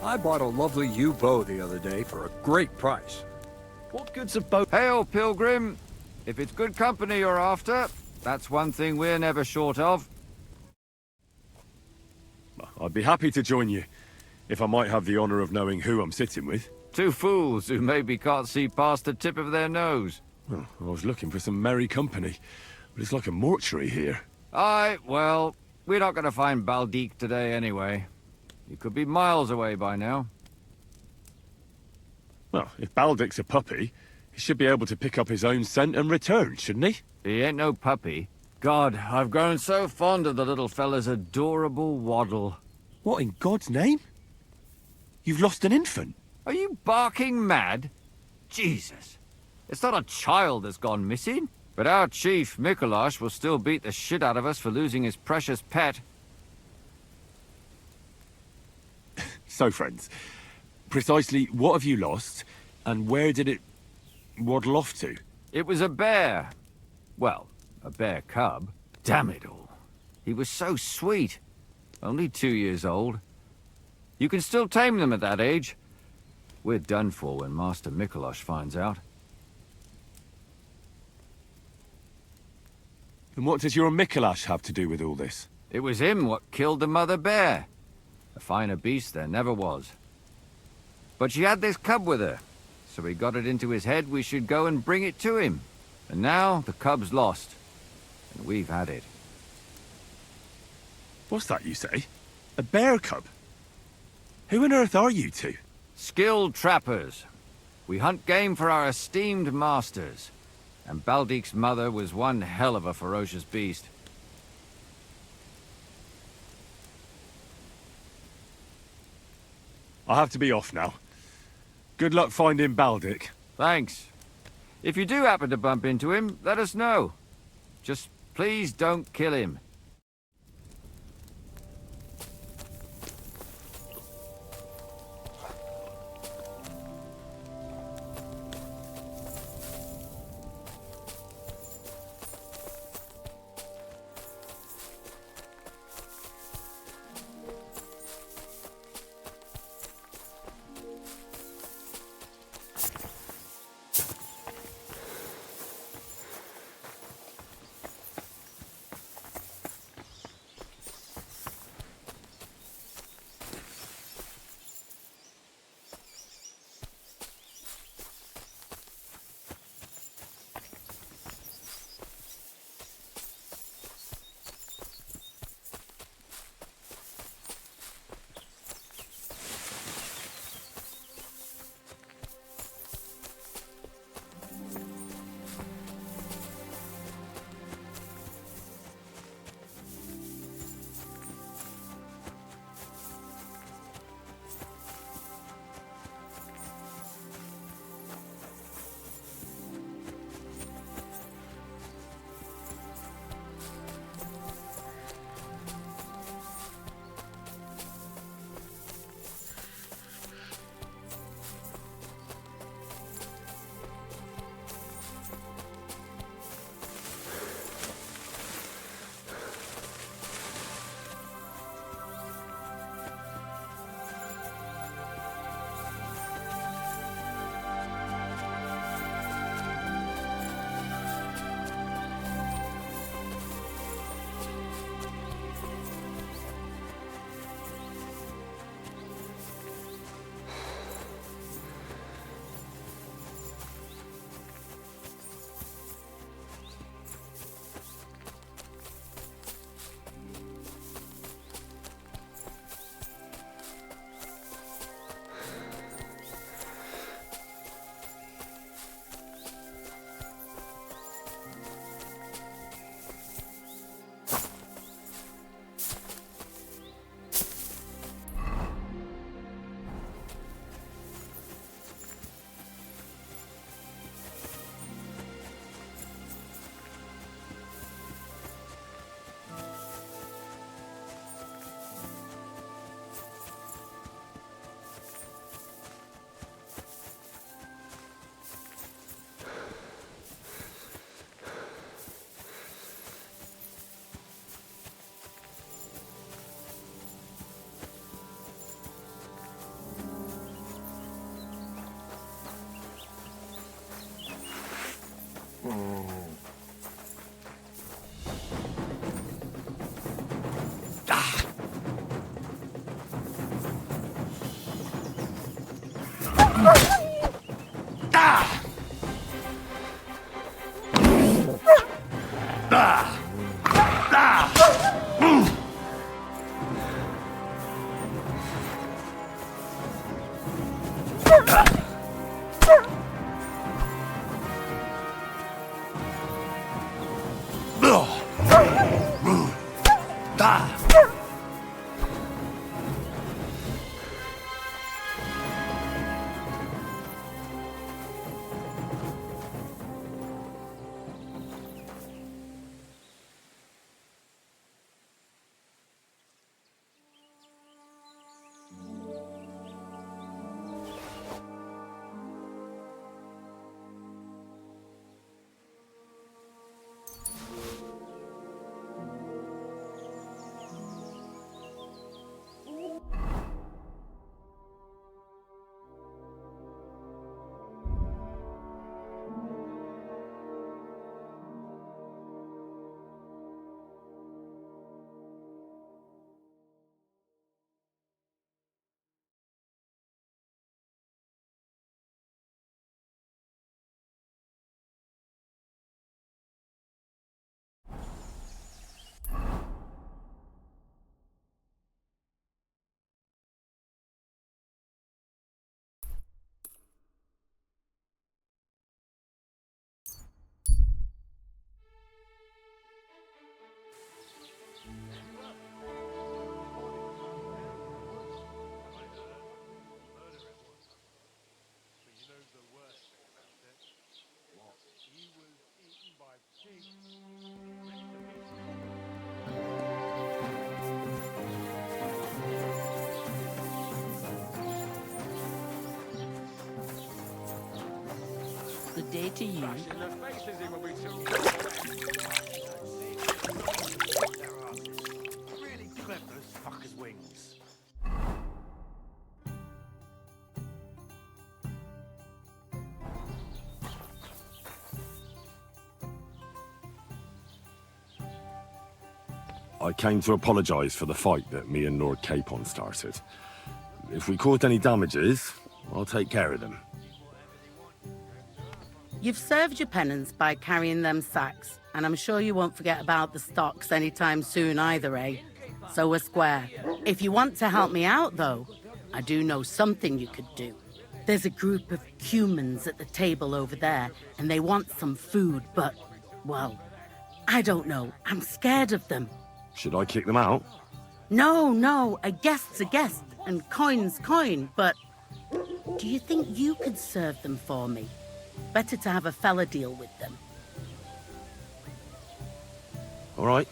I bought a lovely yew bow the other day for a great price. What good's a bow? Hail, pilgrim. If it's good company you're after, that's one thing we're never short of. I'd be happy to join you, if I might have the honor of knowing who I'm sitting with. Two fools who maybe can't see past the tip of their nose. Well, I was looking for some merry company, but it's like a mortuary here. Aye, well, we're not going to find Baldique today anyway. He could be miles away by now. Well, if Baldick's a puppy, he should be able to pick up his own scent and return, shouldn't he? He ain't no puppy. God, I've grown so fond of the little fella's adorable waddle. What in God's name? You've lost an infant. Are you barking mad? Jesus. It's not a child that's gone missing. But our chief, Mikolash, will still beat the shit out of us for losing his precious pet. So, friends, precisely what have you lost, and where did it waddle off to? It was a bear. Well, a bear cub. Damn it all. He was so sweet. Only 2 years old. You can still tame them at that age. We're done for when Master Mikolash finds out. And what does your Mikolash have to do with all this? It was him what killed the mother bear. A finer beast there never was. But she had this cub with her, so he got it into his head we should go and bring it to him. And now the cub's lost, and we've had it. What's that you say? A bear cub? Who on earth are you two? Skilled trappers. We hunt game for our esteemed masters. And Baldique's mother was one hell of a ferocious beast. I have to be off now. Good luck finding Baldic. Thanks. If you do happen to bump into him, let us know. Just please don't kill him. Good day to you. Really clip those fuckers' wings. I came to apologise for the fight that me and Lord Capon started. If we caused any damages, I'll take care of them. You've served your penance by carrying them sacks, and I'm sure you won't forget about the stocks anytime soon either, eh? So we're square. If you want to help me out, though, I do know something you could do. There's a group of humans at the table over there, and they want some food, but, well, I don't know. I'm scared of them. Should I kick them out? No, a guest's a guest, and coin's coin, but do you think you could serve them for me? Better to have a fella deal with them. All right.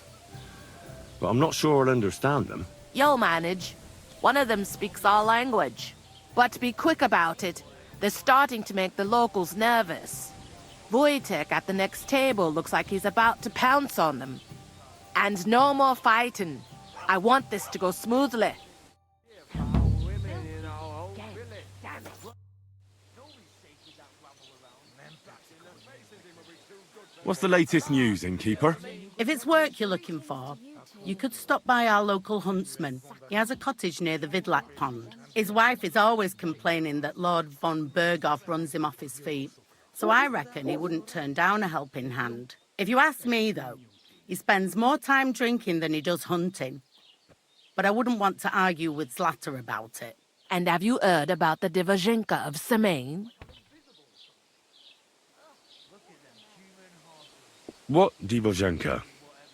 But I'm not sure I'll understand them. You'll manage. One of them speaks our language. But be quick about it. They're starting to make the locals nervous. Wojtek at the next table looks like he's about to pounce on them. And no more fighting. I want this to go smoothly. What's the latest news, innkeeper? If it's work you're looking for, you could stop by our local huntsman. He has a cottage near the Vidlak pond. His wife is always complaining that Lord von Berghoff runs him off his feet. So I reckon he wouldn't turn down a helping hand. If you ask me, though, he spends more time drinking than he does hunting. But I wouldn't want to argue with Zlata about it. And have you heard about the Divozhenka of Semaine? What Divozhenka?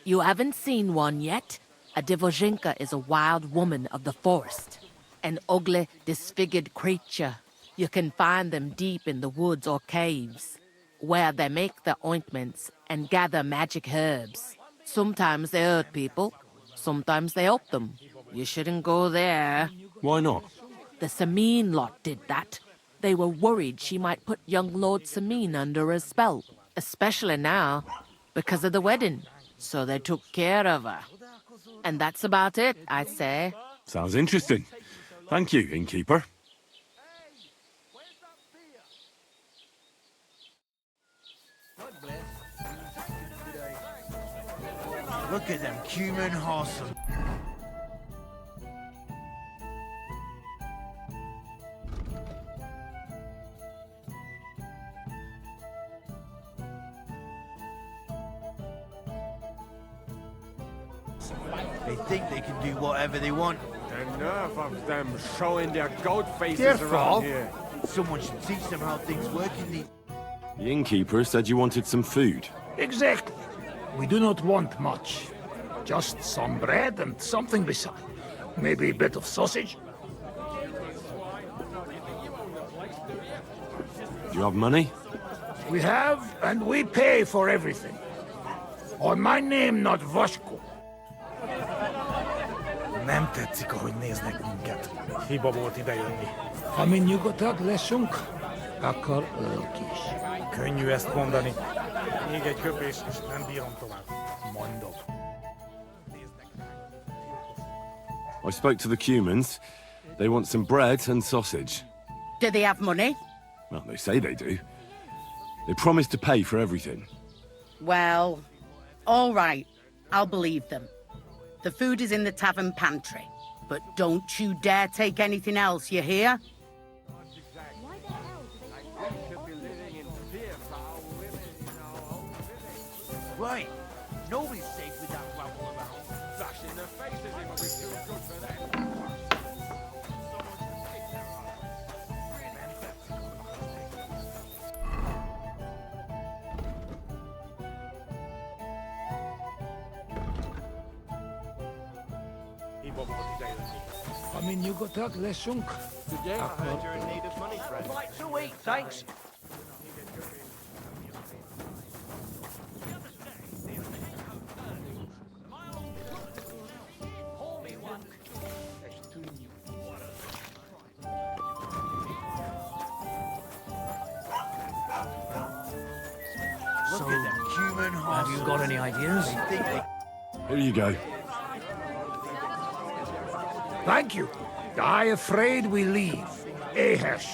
You haven't seen one yet? A Divozhenka is a wild woman of the forest. An ugly, disfigured creature. You can find them deep in the woods or caves, where they make their ointments and gather magic herbs. Sometimes they hurt people, sometimes they help them. You shouldn't go there. Why not? The Samine lot did that. They were worried she might put young Lord Samine under a spell, especially now, because of the wedding. So they took care of her. And that's about it, I'd say. Sounds interesting. Thank you, innkeeper. Look at them human horses. They think they can do whatever they want. The nerve of them showing their goat faces Careful. around here. Someone should teach them how things work in the... The innkeeper said you wanted some food. Exactly. We do not want much. Just some bread and something beside. Maybe a bit of sausage. Do you have money? We have, and we pay for everything. On my name, not Vashko. Nem tetszik, ahogy néznek minket. Hiba volt idejönni. Ha mi nyugodtak leszünk, akkor ők is. Könnyű ezt mondani. Még egy köpés, és nem bírom tovább. Mondom. I spoke to the Cumans. They want some bread and sausage. Do they have money? Well, they say they do. They promised to pay for everything. Well, all right. I'll believe them. The food is in the tavern pantry. But don't you dare take anything else, you hear? Right. Nobody's safe with that rabble around. Flashing their faces, it will be too good for them. Hiba volt idejönni. Ha mi nyugodtak leszünk, akkor You're in need of money, friend. Like to eat, thanks. Have you got any ideas? Here you go. Thank you. I afraid we leave. Ahesh.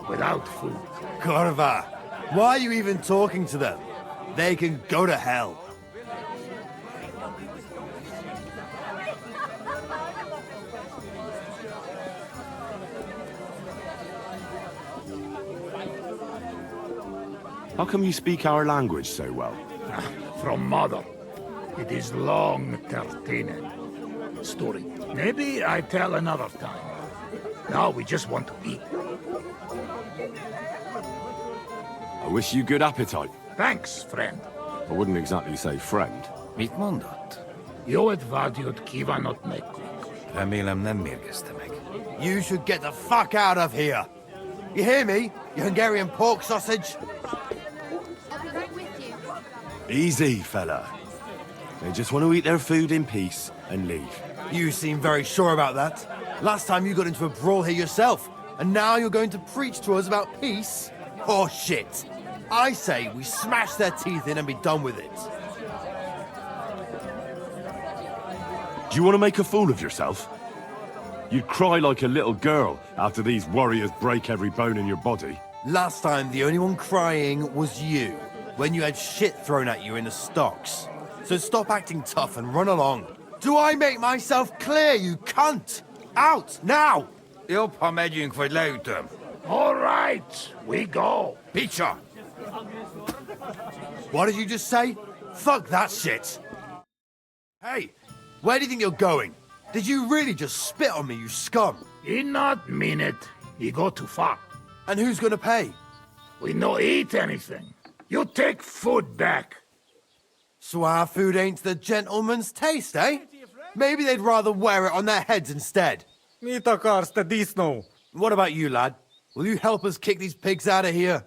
Without food. Corva, why are you even talking to them? They can go to hell. How come you speak our language so well? From mother. It is long entertaining story. Maybe I tell another time. Now we just want to eat. I wish you good appetite. Thanks, friend. I wouldn't exactly say friend. Mit mondott? Jót vágyott kívánott nekünk. Remélem nem mérgezte meg. You should get the fuck out of here. You hear me, you Hungarian pork sausage? I'll be right with you. Easy, fella. They just want to eat their food in peace and leave. You seem very sure about that. Last time you got into a brawl here yourself, and now you're going to preach to us about peace? Oh shit. I say we smash their teeth in and be done with it. Do you want to make a fool of yourself? You'd cry like a little girl after these warriors break every bone in your body. Last time, the only one crying was you, when you had shit thrown at you in the stocks. So stop acting tough and run along. Do I make myself clear, you cunt? Out, now! Jobb, ha megyünk, vagy leütöm. All right, we go. Picsa! What did you just say? Fuck that shit! Hey, where do you think you're going? Did you really just spit on me, you scum? He not mean it. He go too far. And who's gonna pay? We no eat anything. You take food back. So our food ain't the gentleman's taste, eh? Maybe they'd rather wear it on their heads instead. Mit akarsz, te disznó? What about you, lad? Will you help us kick these pigs out of here?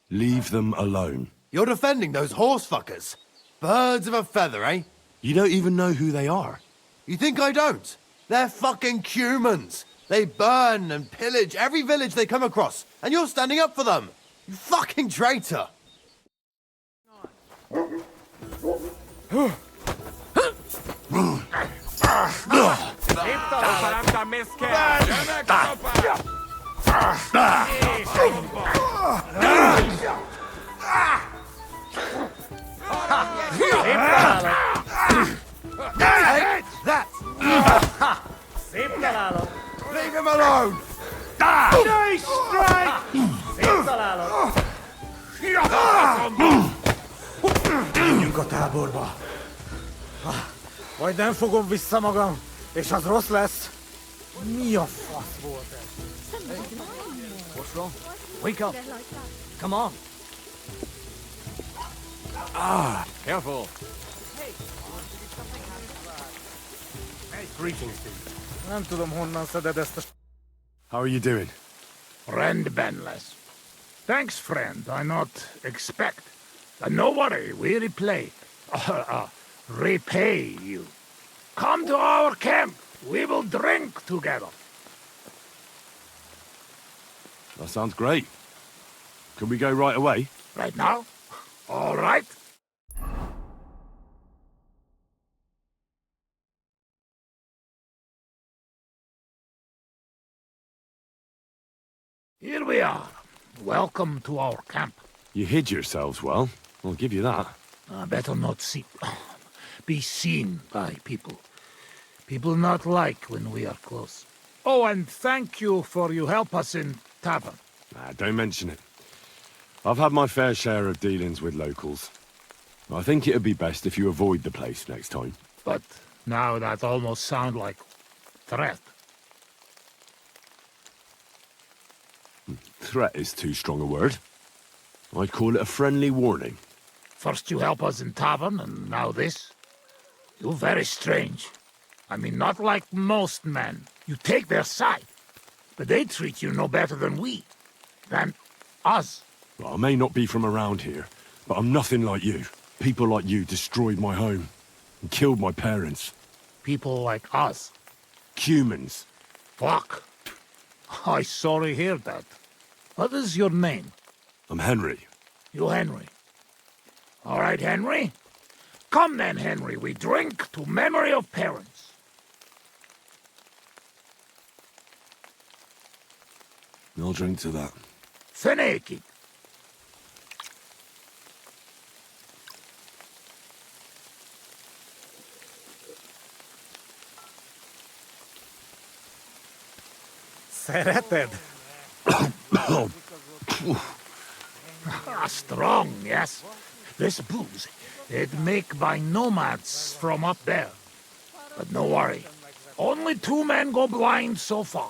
Leave them alone. You're defending those horse fuckers. Birds of a feather, eh? You don't even know who they are. You think I don't? They're fucking humans. They burn and pillage every village they come across, and you're standing up for them. You fucking traitor. Take that! Szép találod! Leave him alone! Nice strike! Szép találod! Menjünk a táborba! Vagy nem fogom vissza magam, és az rossz lesz. Mi a fasz volt ez? What's wrong? Wake up! Come on! Careful. Greetings, Steve. Nem tudom, honnan szeded ezt a... How are you doing? Friend Benless. Thanks, friend. I not expect. No worry, we repay you. Come to our camp. We will drink together. That sounds great. Can we go right away? Right now? All right. Here we are. Welcome to our camp. You hid yourselves well. I'll give you that. Better not be seen by people. People not like when we are close. Oh, and thank you for you help us in tavern. Don't mention it. I've had my fair share of dealings with locals. I think it'd be best if you avoid the place next time. But now that almost sound like threat. Threat is too strong a word. I'd call it a friendly warning. First you help us in tavern, and now this? You very strange. I mean, not like most men. You take their side. But they treat you no better than we. Than us. Well, I may not be from around here, but I'm nothing like you. People like you destroyed my home and killed my parents. People like us. Humans. Fuck. I sorry hear that. What is your name? I'm Henry. You Henry. All right, Henry. Come then, Henry, we drink to memory of parents. I'll drink to that. Feneki. Szereted? Strong, yes. This booze, it make by nomads from up there. But no worry. Only 2 men go blind so far.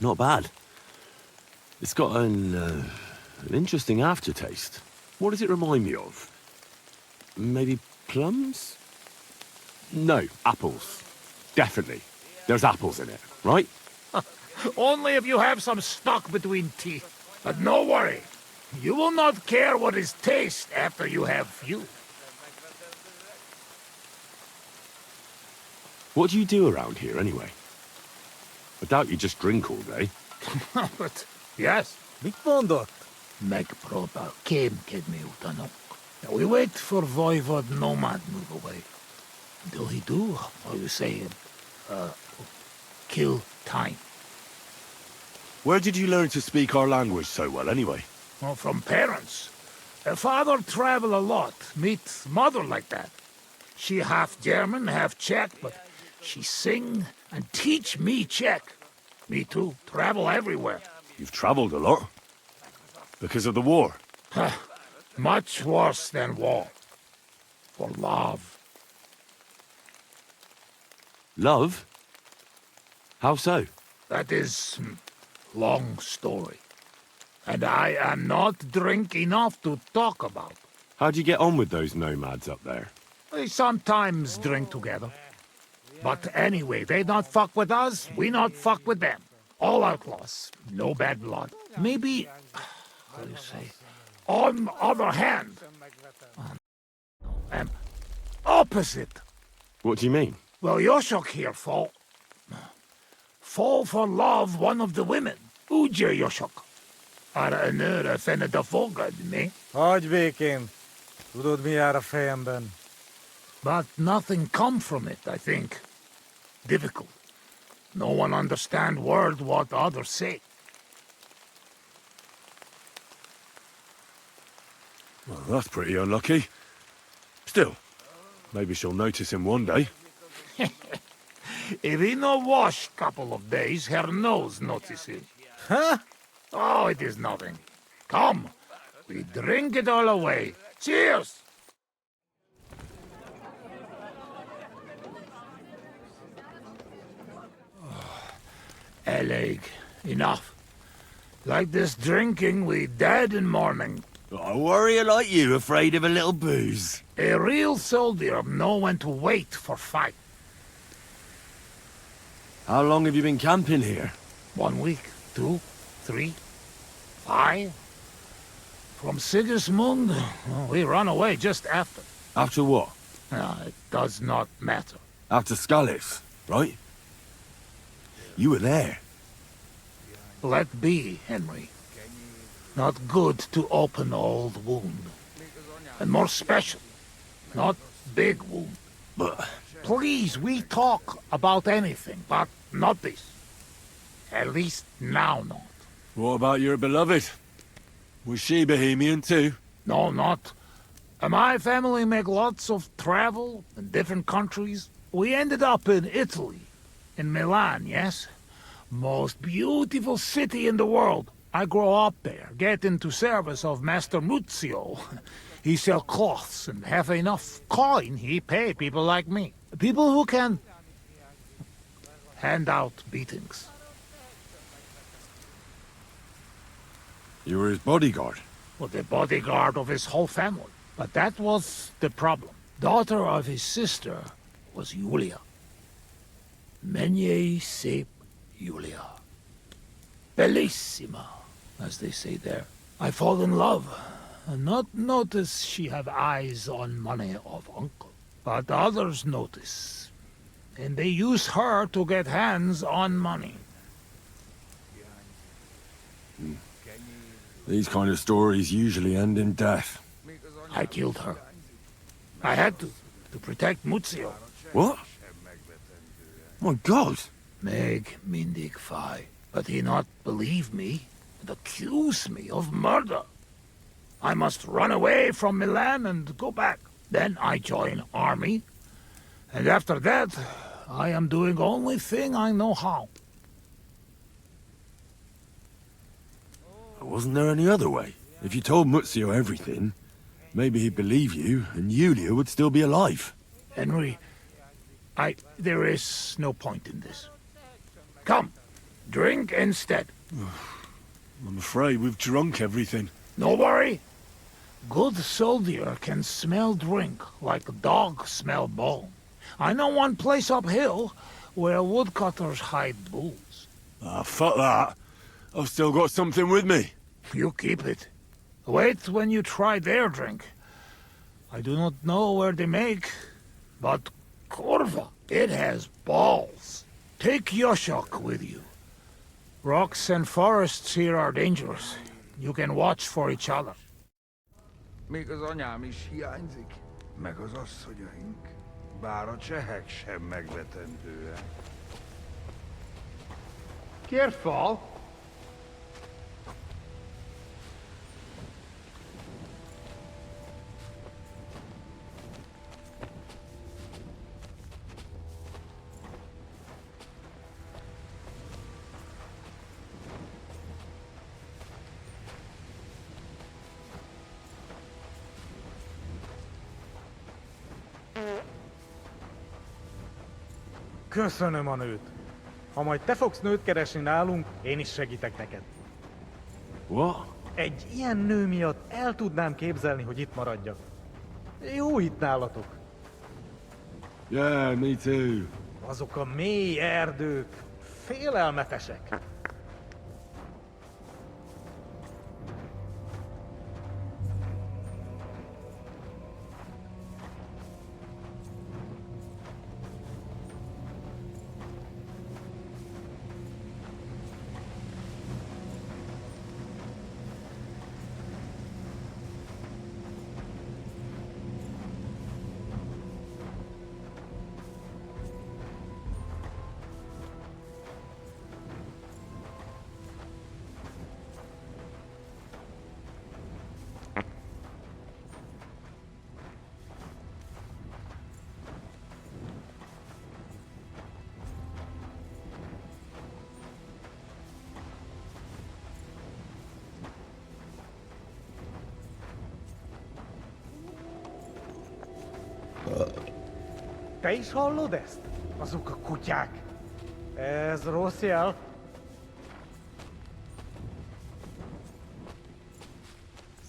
Not bad. It's got an interesting aftertaste. What does it remind me of? Maybe plums? No, apples. Definitely. There's apples in it, right? Only if you have some stuck between teeth. But no worry. You will not care what is taste after you have few. What do you do around here, anyway? I doubt you just drink all day. But, yes. Mit mondott? Megpróbál kémkedni utána. We wait for Voivod Nomad move away. Until he do, how you say it, kill time. Where did you learn to speak our language so well, anyway? Well, from parents. Father travel a lot, meet mother like that. She half German, half Czech, but she sing and teach me Czech. Me too, travel everywhere. You've traveled a lot. Because of the war. Much worse than war. For love. Love? How so? That is long story. And I am not drink enough to talk about. How do you get on with those nomads up there? We sometimes drink together. But anyway, they not fuck with us, we not fuck with them. All outlaws, no bad blood. Maybe, how do you say, on other hand, opposite. What do you mean? Well, Yoshok here fall for love one of the women. Uja Yoshok. Ara önöre fene da fogad, me? Hagyj békén. Tudod, mi jár a fejemben? But nothing come from it, I think. Difficult. No one understand word what others say. Well, that's pretty unlucky. Still, maybe she'll notice him one day. If he no wash couple of days, her nose notices. Huh? Oh, it is nothing. Come, we drink it all away. Cheers! Eleg, enough. Like this drinking, we dead in morning. A warrior like you afraid of a little booze. A real soldier know when to wait for fight. How long have you been camping here? 1 week, 2, 3, 5. From Sigismund, we run away just after. After what? It does not matter. After Scalis, right? You were there. Let be, Henry. Not good to open old wound. And more special, not big wound. But Please, we talk about anything, but not this. At least now not. what about your beloved? Was she Bohemian too? No, not. My family make lots of travel in different countries. We ended up in Italy. In Milan, yes? Most beautiful city in the world. I grow up there, get into service of Master Muzio. He sell cloths and have enough coin he pay people like me. People who can hand out beatings. You were his bodyguard. Well, the bodyguard of his whole family. But that was the problem. Daughter of his sister was Julia. Menye sep Julia. Bellissima, as they say there. I fall in love, and not notice she have eyes on money of uncle. But others notice, and they use her to get hands on money. These kind of stories usually end in death. I killed her. I had to protect Muzio. What? My God! Meg mindig fai, but he not believe me and accuse me of murder. I must run away from Milan and go back. Then I join army, and after that, I am doing only thing I know how. Wasn't there any other way? If you told Muzio everything, maybe he'd believe you, and Yulia would still be alive. Henry, there is no point in this. Come, drink instead. I'm afraid we've drunk everything. No worry. Good soldier can smell drink like a dog smell bone. I know one place uphill where woodcutters hide booze. Ah, fuck that. I've still got something with me. You keep it. Wait when you try their drink. I do not know where they make, but Corva, it has balls. Take Yoshok with you. Rocks and forests here are dangerous. You can watch for each other. Még az anyám is hiányzik, meg az asszonyaink, bár a csehek sem megvetendőek. Careful! Köszönöm a nőt. Ha majd te fogsz nőt keresni nálunk, én is segítek neked. What? Egy ilyen nő miatt el tudnám képzelni, hogy itt maradjak. Jó itt nálatok. Yeah, me too. Azok a mély erdők félelmetesek. Te is hallod ezt? Azok a kutyák. Ez rossz jel.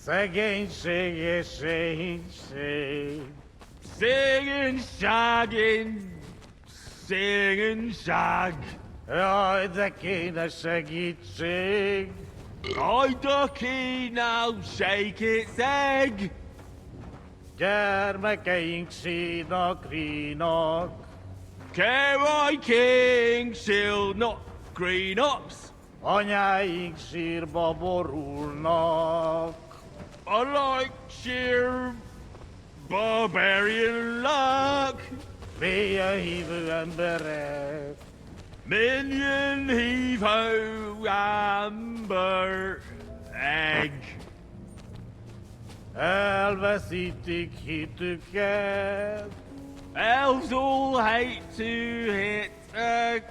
Szegénység és szegénység. Szegényság. Jaj, de kéne segítség. I ducky now, shake its egg. Gyermekeink sínak, rínak. Carry King, she'll not green ups. Anyáink sírba borulnak. I like sheer barbarian luck. Mélyen hívő emberek. Minion heave-ho amber egg. Elveszítik hitüket. Elves all hate to hit a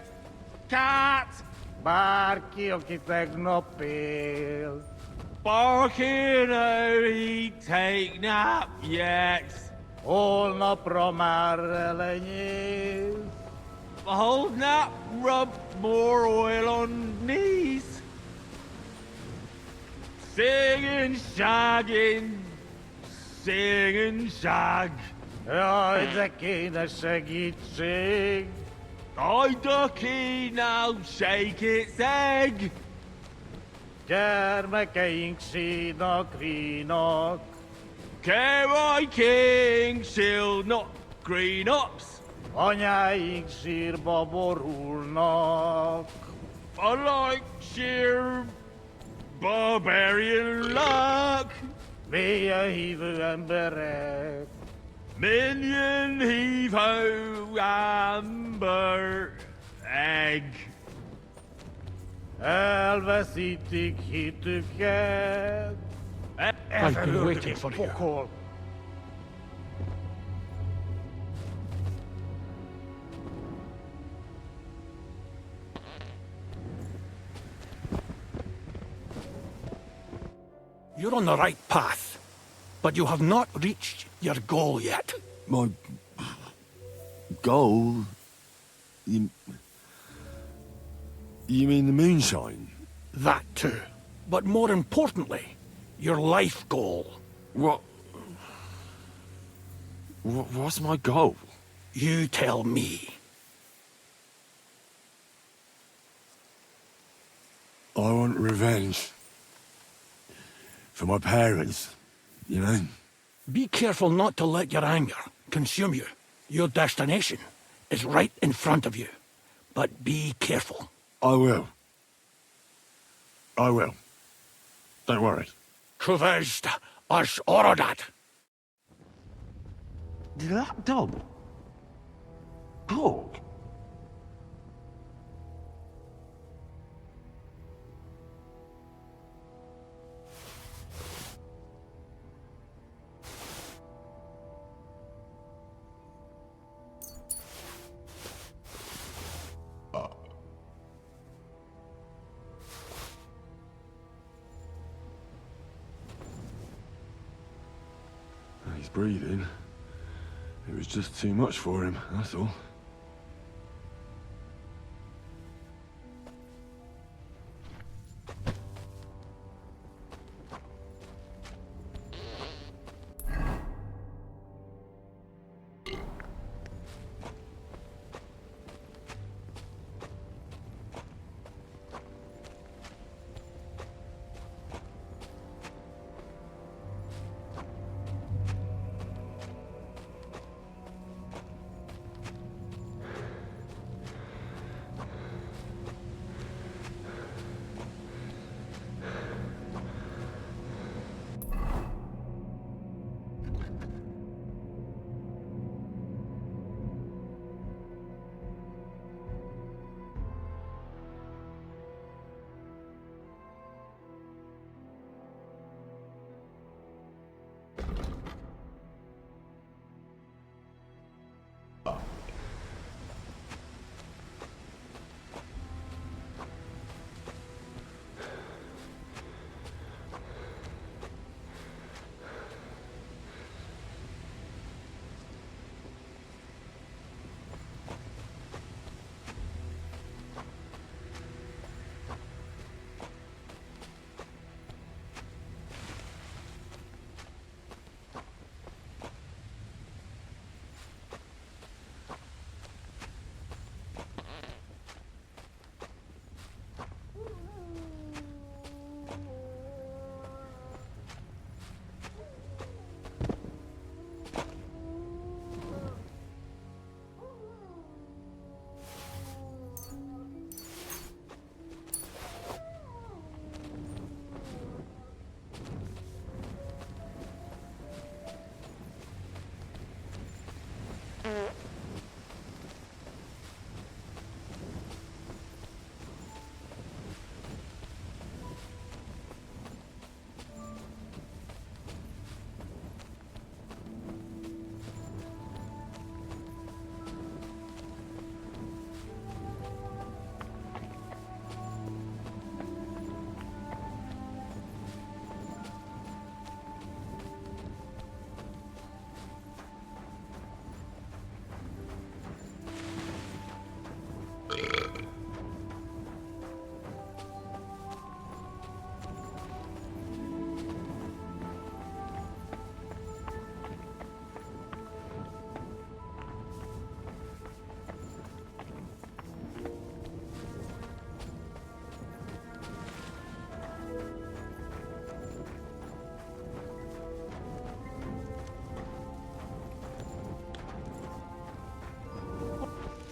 cat. Bárki, aki tegnap él. Barking, oh, he take nap yet. Holnapra már elenyész. Hold nap, rub more oil on knees. Singing, shagging, singing, shag. Jaj, de kéne segítség. I ducky now, shake its egg. Gyermekeink sínak, rínak. Carry King, she'll not green ups. Anyáink sírba borulnak. I like sheer Barbarian luck! Via hivu and beret. Minion heave-ho amber egg. Elveszítik hitüket. I've been waiting for you. Pokol. You're on the right path, but you have not reached your goal yet. My goal? You mean the moonshine? That too. But more importantly, your life goal. What's my goal? You tell me. I want revenge. For my parents, you know? Be careful not to let your anger consume you. Your destination is right in front of you. But be careful. I will. I will. Don't worry. Kuvest as orodat. Did that dog talk? He's breathing. It was just too much for him, that's all.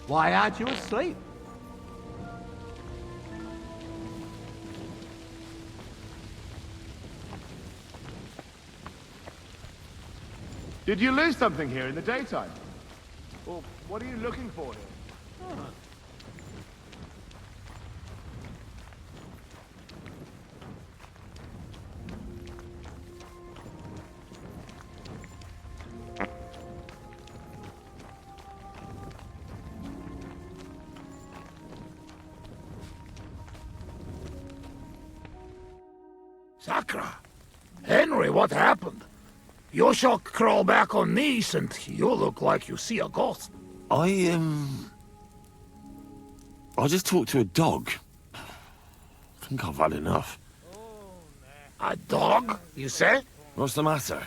Why aren't you asleep? Did you lose something here in the daytime? Or what are you looking for here? Sakra! Henry, what happened? You shall crawl back on knees and you look like you see a ghost. I just talked to a dog. I think I've had enough. A dog, you say? What's the matter?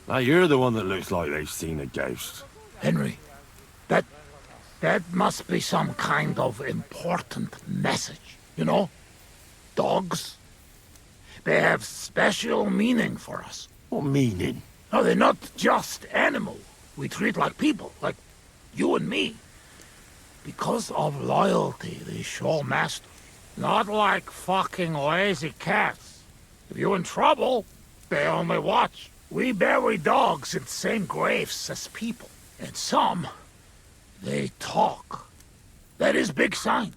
Now you're the one that looks like they've seen a ghost. Henry, that must be some kind of important message, you know? Dogs, they have special meaning for us. What meaning? No, they're not just animals. We treat like people, like you and me. Because of loyalty, they show master. Not like fucking lazy cats. If you're in trouble, they only watch. We bury dogs in the same graves as people. And some, they talk. That is big sign.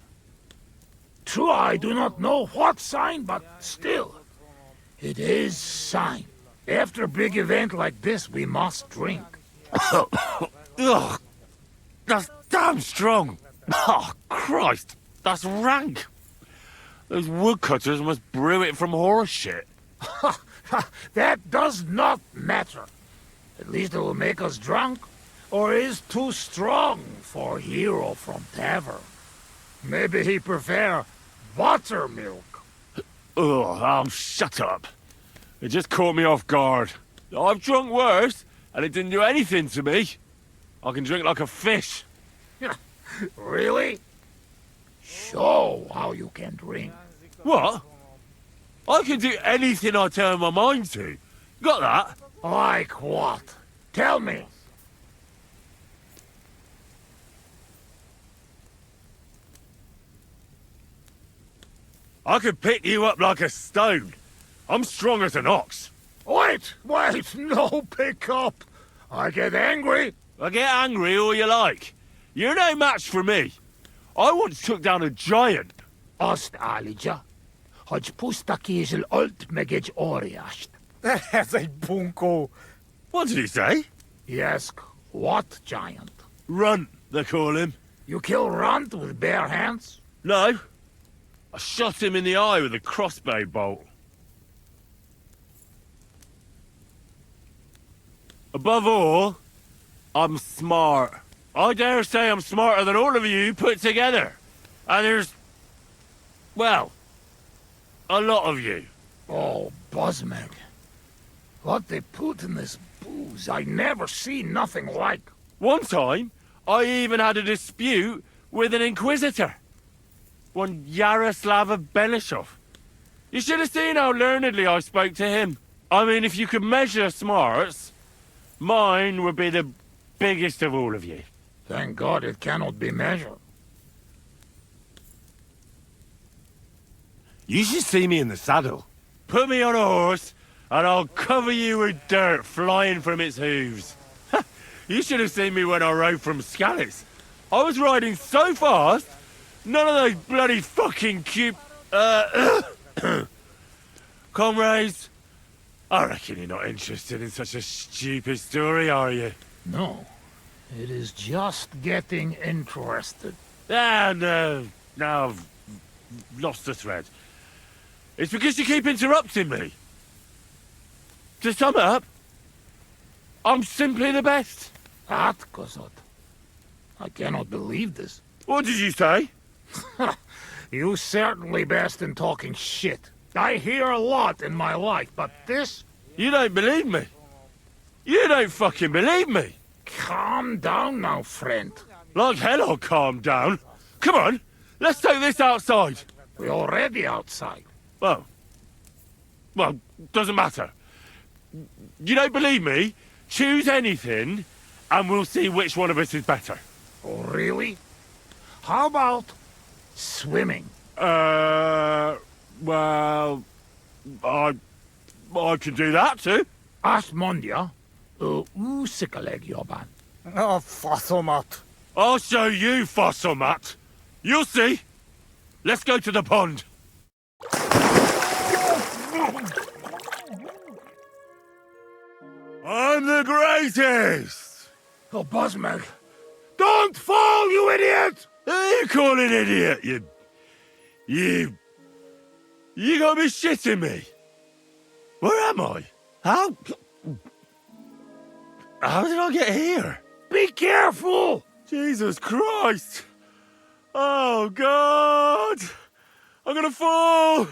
True, I do not know what sign, but still, it is sign. After a big event like this, we must drink. Ugh, that's damn strong. Oh, Christ, that's rank. Those woodcutters must brew it from horse shit. That does not matter. At least it will make us drunk, or is too strong for a hero from tavern. Maybe he prefer buttermilk. Oh, shut up. It just caught me off guard. I've drunk worse, and it didn't do anything to me. I can drink like a fish. Really? Show how you can drink. What? I can do anything I turn my mind to. Got that? Like what? Tell me. I could pick you up like a stone. I'm strong as an ox. Wait, no pick up. I get angry. I get angry all you like. You're no match for me. I once took down a giant. Azt állítja, hogy puszta kézzel ölt meg egy óriást. Ez egy bunkó. What did he say? He asked, what giant? Runt, they call him. You kill Runt with bare hands? No. I shot him in the eye with a crossbow bolt. Above all, I'm smart. I dare say I'm smarter than all of you put together. And there's, well, a lot of you. Oh, Buzzmeg. What they put in this booze, I never seen nothing like. One time, I even had a dispute with an inquisitor. One Yaroslav of Belishov. You should have seen how learnedly I spoke to him. I mean, if you could measure smarts, mine would be the biggest of all of you. Thank God it cannot be measured. You should see me in the saddle. Put me on a horse, and I'll cover you with dirt flying from its hooves. You should have seen me when I rode from Scallis. I was riding so fast, none of those bloody fucking comrades. I reckon you're not interested in such a stupid story, are you? No. It is just getting interested. And, now I've lost the thread. It's because you keep interrupting me. To sum up, I'm simply the best. That, Kosot. I cannot believe this. What did you say? You certainly best in talking shit. I hear a lot in my life, but this... You don't believe me. You don't fucking believe me. Calm down now, friend. Like hell I'll calm down. Come on, let's take this outside. We're already outside. Well, doesn't matter. You don't believe me? Choose anything, and we'll see which one of us is better. Oh, really? How about swimming? Well, I can do that too. Ask Mondia. Sikaleg Joban. A faszomat! I'll show you, fossil Matt. You'll see. Let's go to the pond. I'm the greatest! Oh, Bosmag. Don't fall, you idiot! Who are you calling idiot, You gotta be shitting me. Where am I? How did I get here? Be careful! Jesus Christ! Oh, God! I'm gonna fall!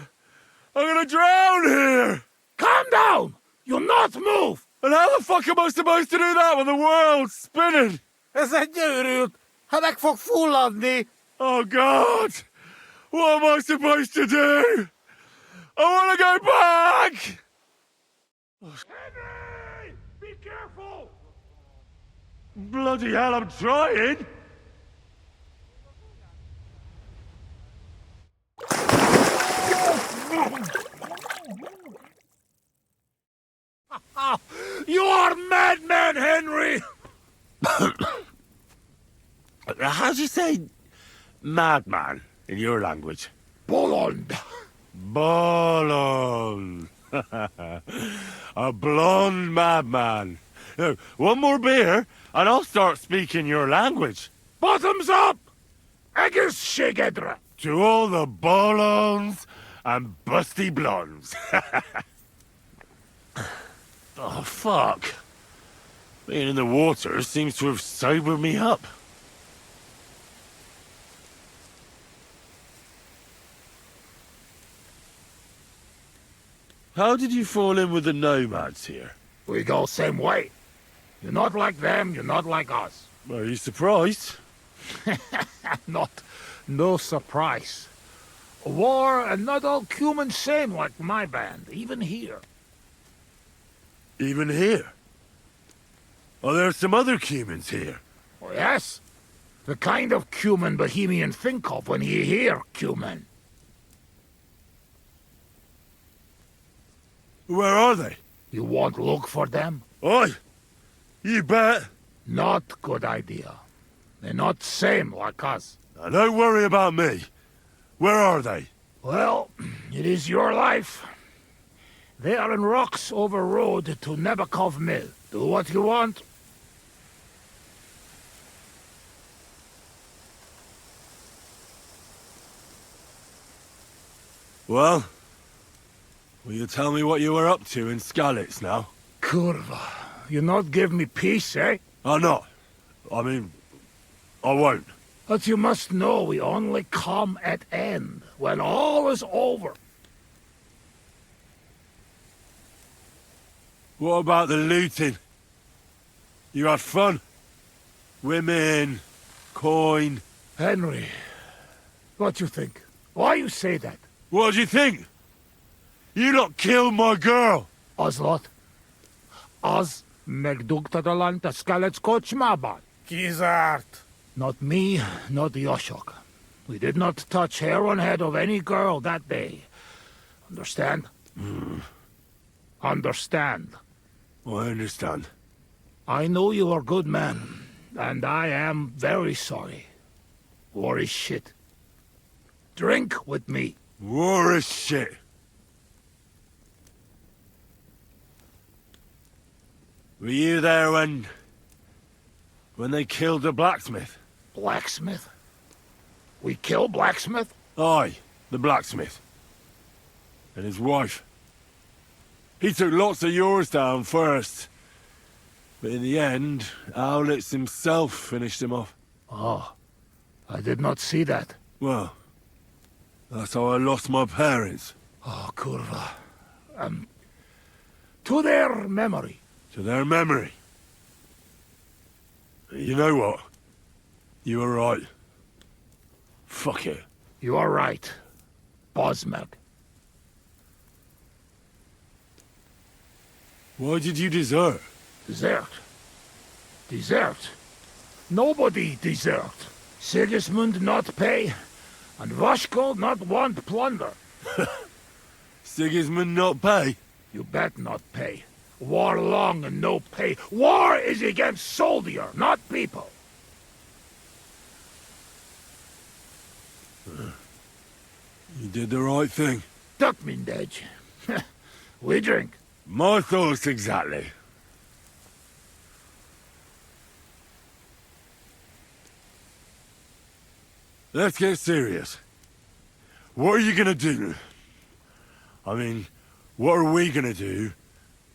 I'm gonna drown here! Calm down! You'll not move! And how the fuck am I supposed to do that when the world's spinning? Ez egy győrült! Ha meg fog fulladni! Oh, God! What am I supposed to do? I wanna go back! Henry! Be careful! Bloody hell, I'm trying! You are madman, Henry! How do you say madman in your language? Bolond. Bolon. A blonde madman. One more beer, and I'll start speaking your language. Bottoms up! Eggers Shigedra. To all the bolons and busty blondes. Oh, fuck. Being in the water seems to have sobered me up. How did you fall in with the nomads here? We go same way. You're not like them, you're not like us. Are you surprised? No surprise. War and not all humans same like my band, even here. Even here? Are there some other humans here? Oh, yes. The kind of human Bohemian think of when he hear human. Where are they? You won't look for them? Oi! You bet! Not good idea. They're not same like us. Now, don't worry about me. Where are they? Well, it is your life. They are in rocks over road to Nebakov Mill. Do what you want. Well, will you tell me what you were up to in Skalitz now? Kurva, you not give me peace, eh? I'm not. I mean, I won't. But you must know we only come at end, when all is over. What about the looting? You had fun? Women, coin. Henry, what you think? Why you say that? What do you think? You lot killed my girl! Ozlot? Az megdugtad a Skalitz kocsmában? Kizárt! Not me, not Yoshok. We did not touch hair on head of any girl that day. Understand? Understand. I understand. I know you are good man, and I am very sorry. War is shit. Drink with me. War is shit. Were you there when they killed the blacksmith? Blacksmith? We kill blacksmith? Aye, the blacksmith. And his wife. He took lots of yours down first. But in the end, Owlitz himself finished him off. Oh, I did not see that. Well, that's how I lost my parents. Oh, kurva. To their memory. To their memory. You know what? You were right. Fuck it. You are right, Bosmag. Why did you desert? Desert? Desert? Nobody desert. Sigismund not pay, and Vashko not want plunder. Sigismund not pay? You bet not pay. War long and no pay. War is against soldier, not people. You did the right thing. Duck me, Dej. We drink. My thoughts exactly. Let's get serious. What are you gonna do? I mean, what are we gonna do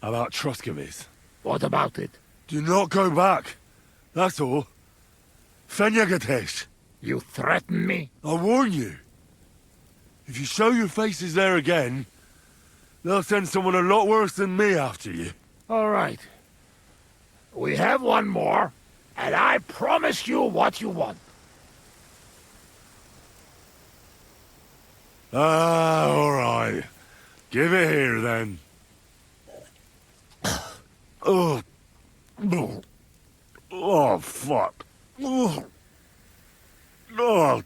about Troskovitz? What about it? Do not go back. That's all. Fenyagatech. You threaten me? I warn you. If you show your faces there again, they'll send someone a lot worse than me after you. All right. We have one more, and I promise you what you want. Ah, all right. Give it here, then. Oh. Oh, fuck. Oh. Oh.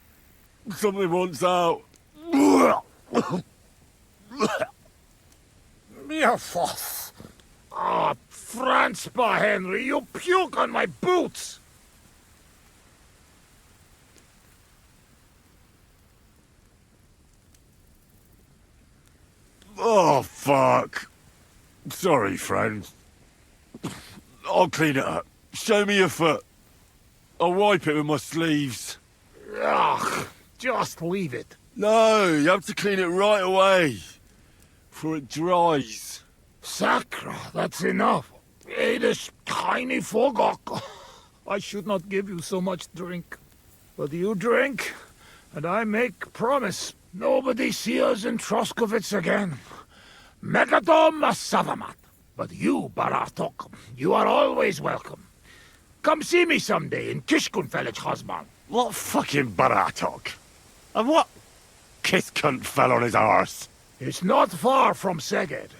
Something wants out. Mia foss! Ah, Franzpa, Henry, you puke on my boots! Oh, fuck. Sorry, friend. I'll clean it up. Show me your foot. I'll wipe it with my sleeves. Ugh, just leave it. No, you have to clean it right away. Before it dries. Sacra, that's enough. This tiny fogok. I should not give you so much drink. But you drink, and I make promise. Nobody see us in Troskovitz again. Megadom Savamat. But you, Baratok, you are always welcome. Come see me someday in Kishkunfelich, Hosman. What fucking Baratok? And what kiss cunt fell on his arse? It's not far from Seged.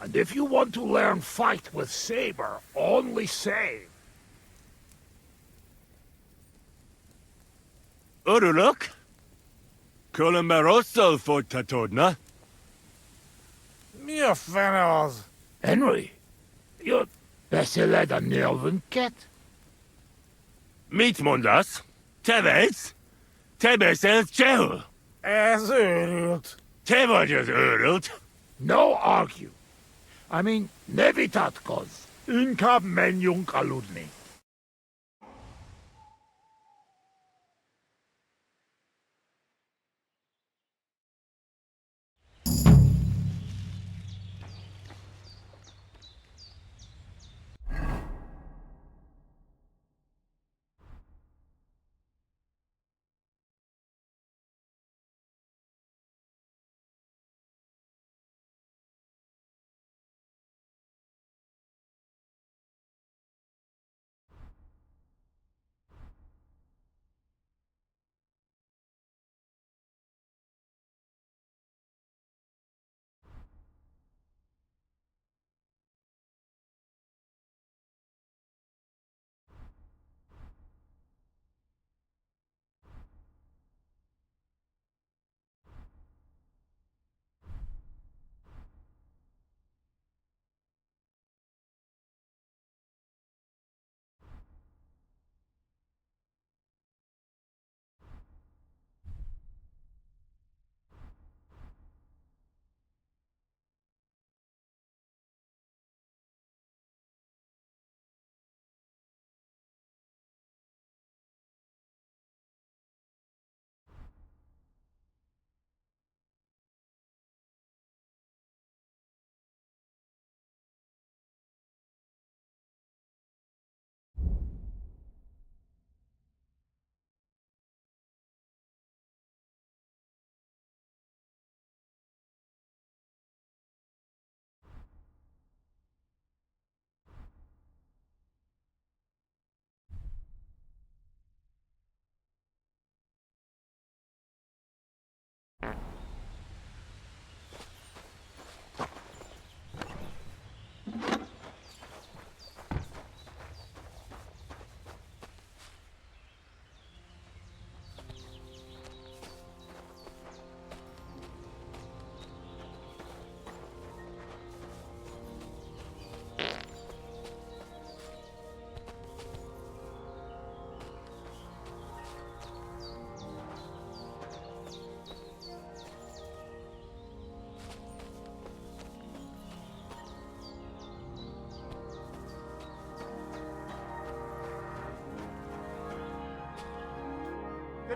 And if you want to learn fight with saber, only say. Uruluk? Columberoso for Tatodna? Mi a fene az? Henry, you're beszéled a nyelvünket? Mit mondasz? Te beszélsz? Te beszélsz csehül? Ez őrült. Te vagy az őrült. No argue. I mean, ne vitatkozz. Inkább menjünk aludni.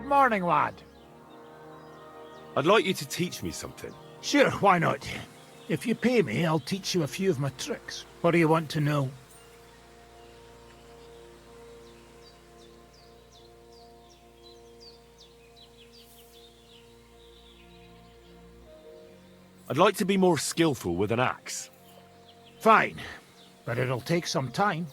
Good morning, lad. I'd like you to teach me something. Sure, why not? If you pay me, I'll teach you a few of my tricks. What do you want to know? I'd like to be more skillful with an axe. Fine, but it'll take some time.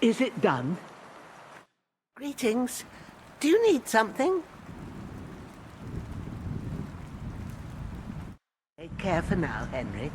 Is it done? Greetings. Do you need something? Take care for now, Henry.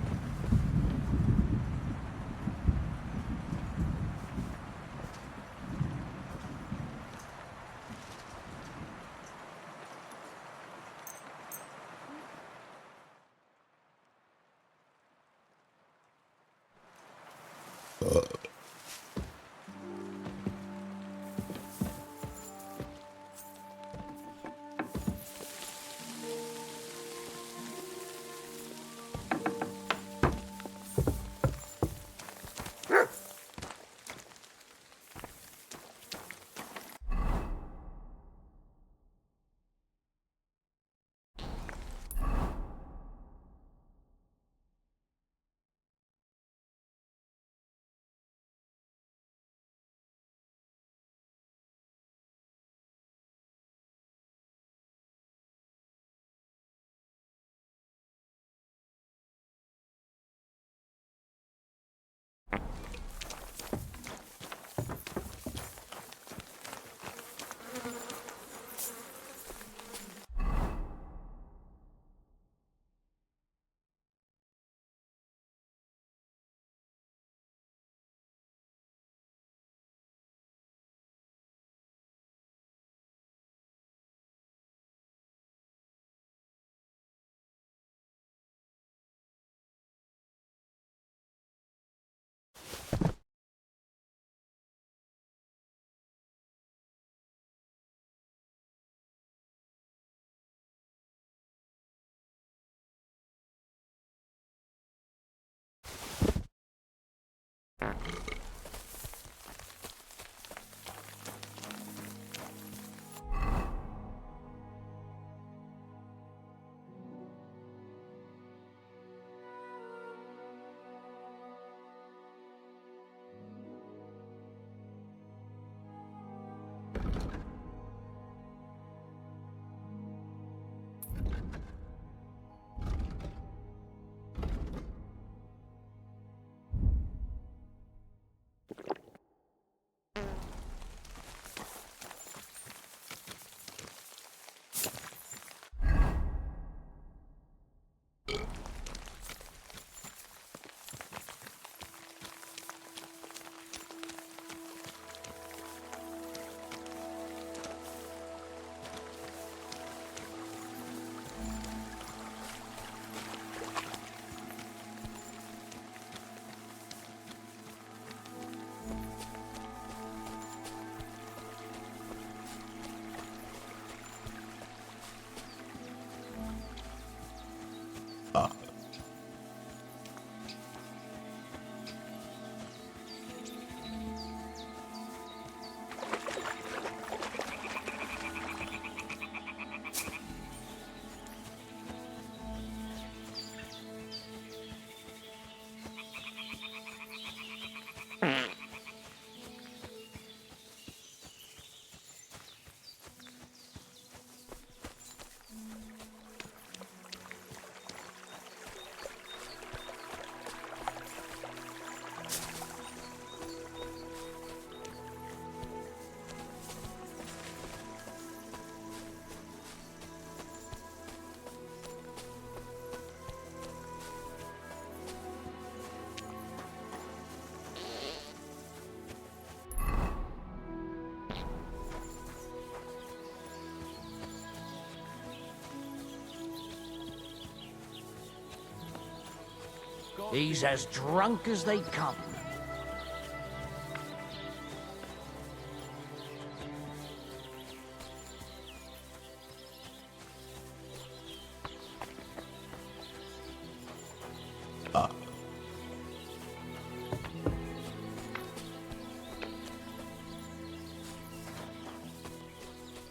He's as drunk as they come.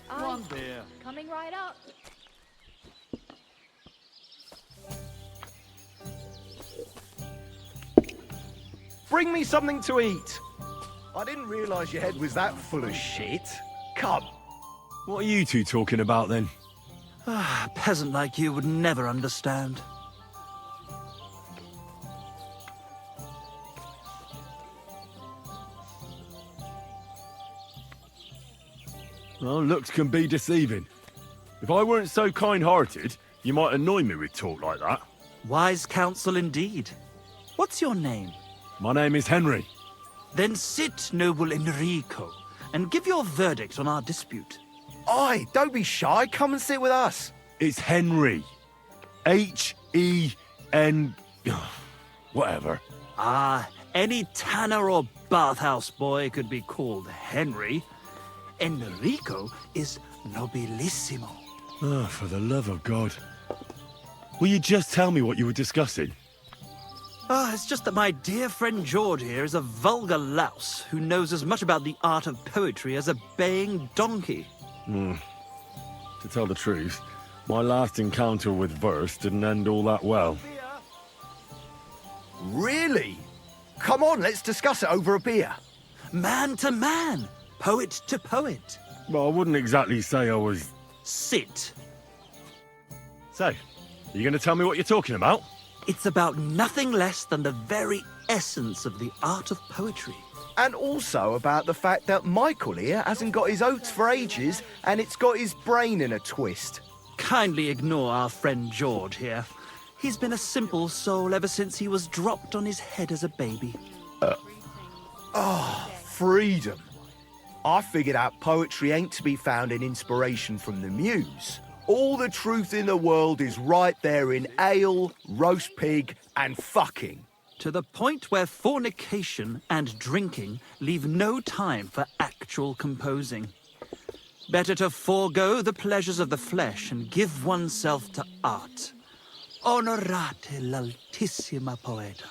One beer. Coming right up. Bring me something to eat. I didn't realize your head was that full of shit. Come. What are you two talking about then? A peasant like you would never understand. Well, looks can be deceiving. If I weren't so kind-hearted, you might annoy me with talk like that. Wise counsel indeed. What's your name? My name is Henry. Then sit, noble Enrico, and give your verdict on our dispute. Aye, don't be shy. Come and sit with us. It's Henry. H-E-N... whatever. Ah, any tanner or bathhouse boy could be called Henry. Enrico is nobilissimo. Oh, for the love of God. Will you just tell me what you were discussing? It's just that my dear friend George here is a vulgar louse who knows as much about the art of poetry as a baying donkey. To tell the truth, my last encounter with verse didn't end all that well. Really? Come on, let's discuss it over a beer. Man to man, poet to poet. Well, I wouldn't exactly say I was... Sit. So, you going to tell me what you're talking about? It's about nothing less than the very essence of the art of poetry. And also about the fact that Michael here hasn't got his oats for ages and it's got his brain in a twist. Kindly ignore our friend George here. He's been a simple soul ever since he was dropped on his head as a baby. Freedom. I figured out poetry ain't to be found in inspiration from the muse. All the truth in the world is right there in ale, roast pig, and fucking. To the point where fornication and drinking leave no time for actual composing. Better to forego the pleasures of the flesh and give oneself to art. Onorate l'altissima poeta.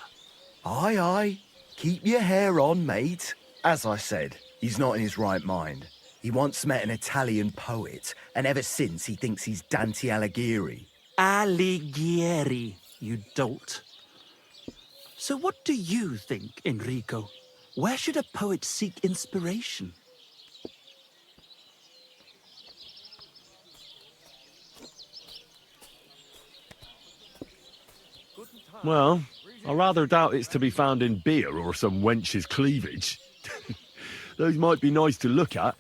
Aye, aye. Keep your hair on, mate. As I said, he's not in his right mind. He once met an Italian poet, and ever since he thinks he's Dante Alighieri. Alighieri, you dolt. So what do you think, Enrico? Where should a poet seek inspiration? Well, I rather doubt it's to be found in beer or some wench's cleavage. Those might be nice to look at,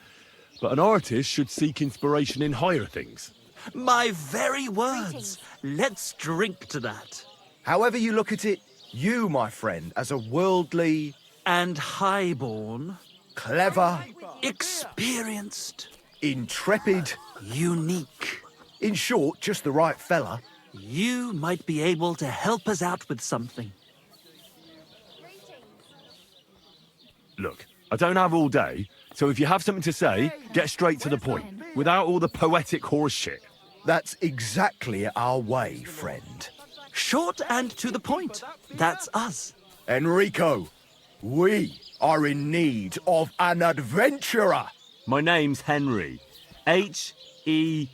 but an artist should seek inspiration in higher things. My very words. Let's drink to that. However you look at it, you, my friend, as a worldly... And highborn. Clever. Experienced. Intrepid. Unique. In short, just the right fella. You might be able to help us out with something. Look, I don't have all day, so if you have something to say, get straight to the point, without all the poetic horse shit. That's exactly our way, friend. Short and to the point. That's us. Enrico, we are in need of an adventurer. My name's Henry. H-E-N...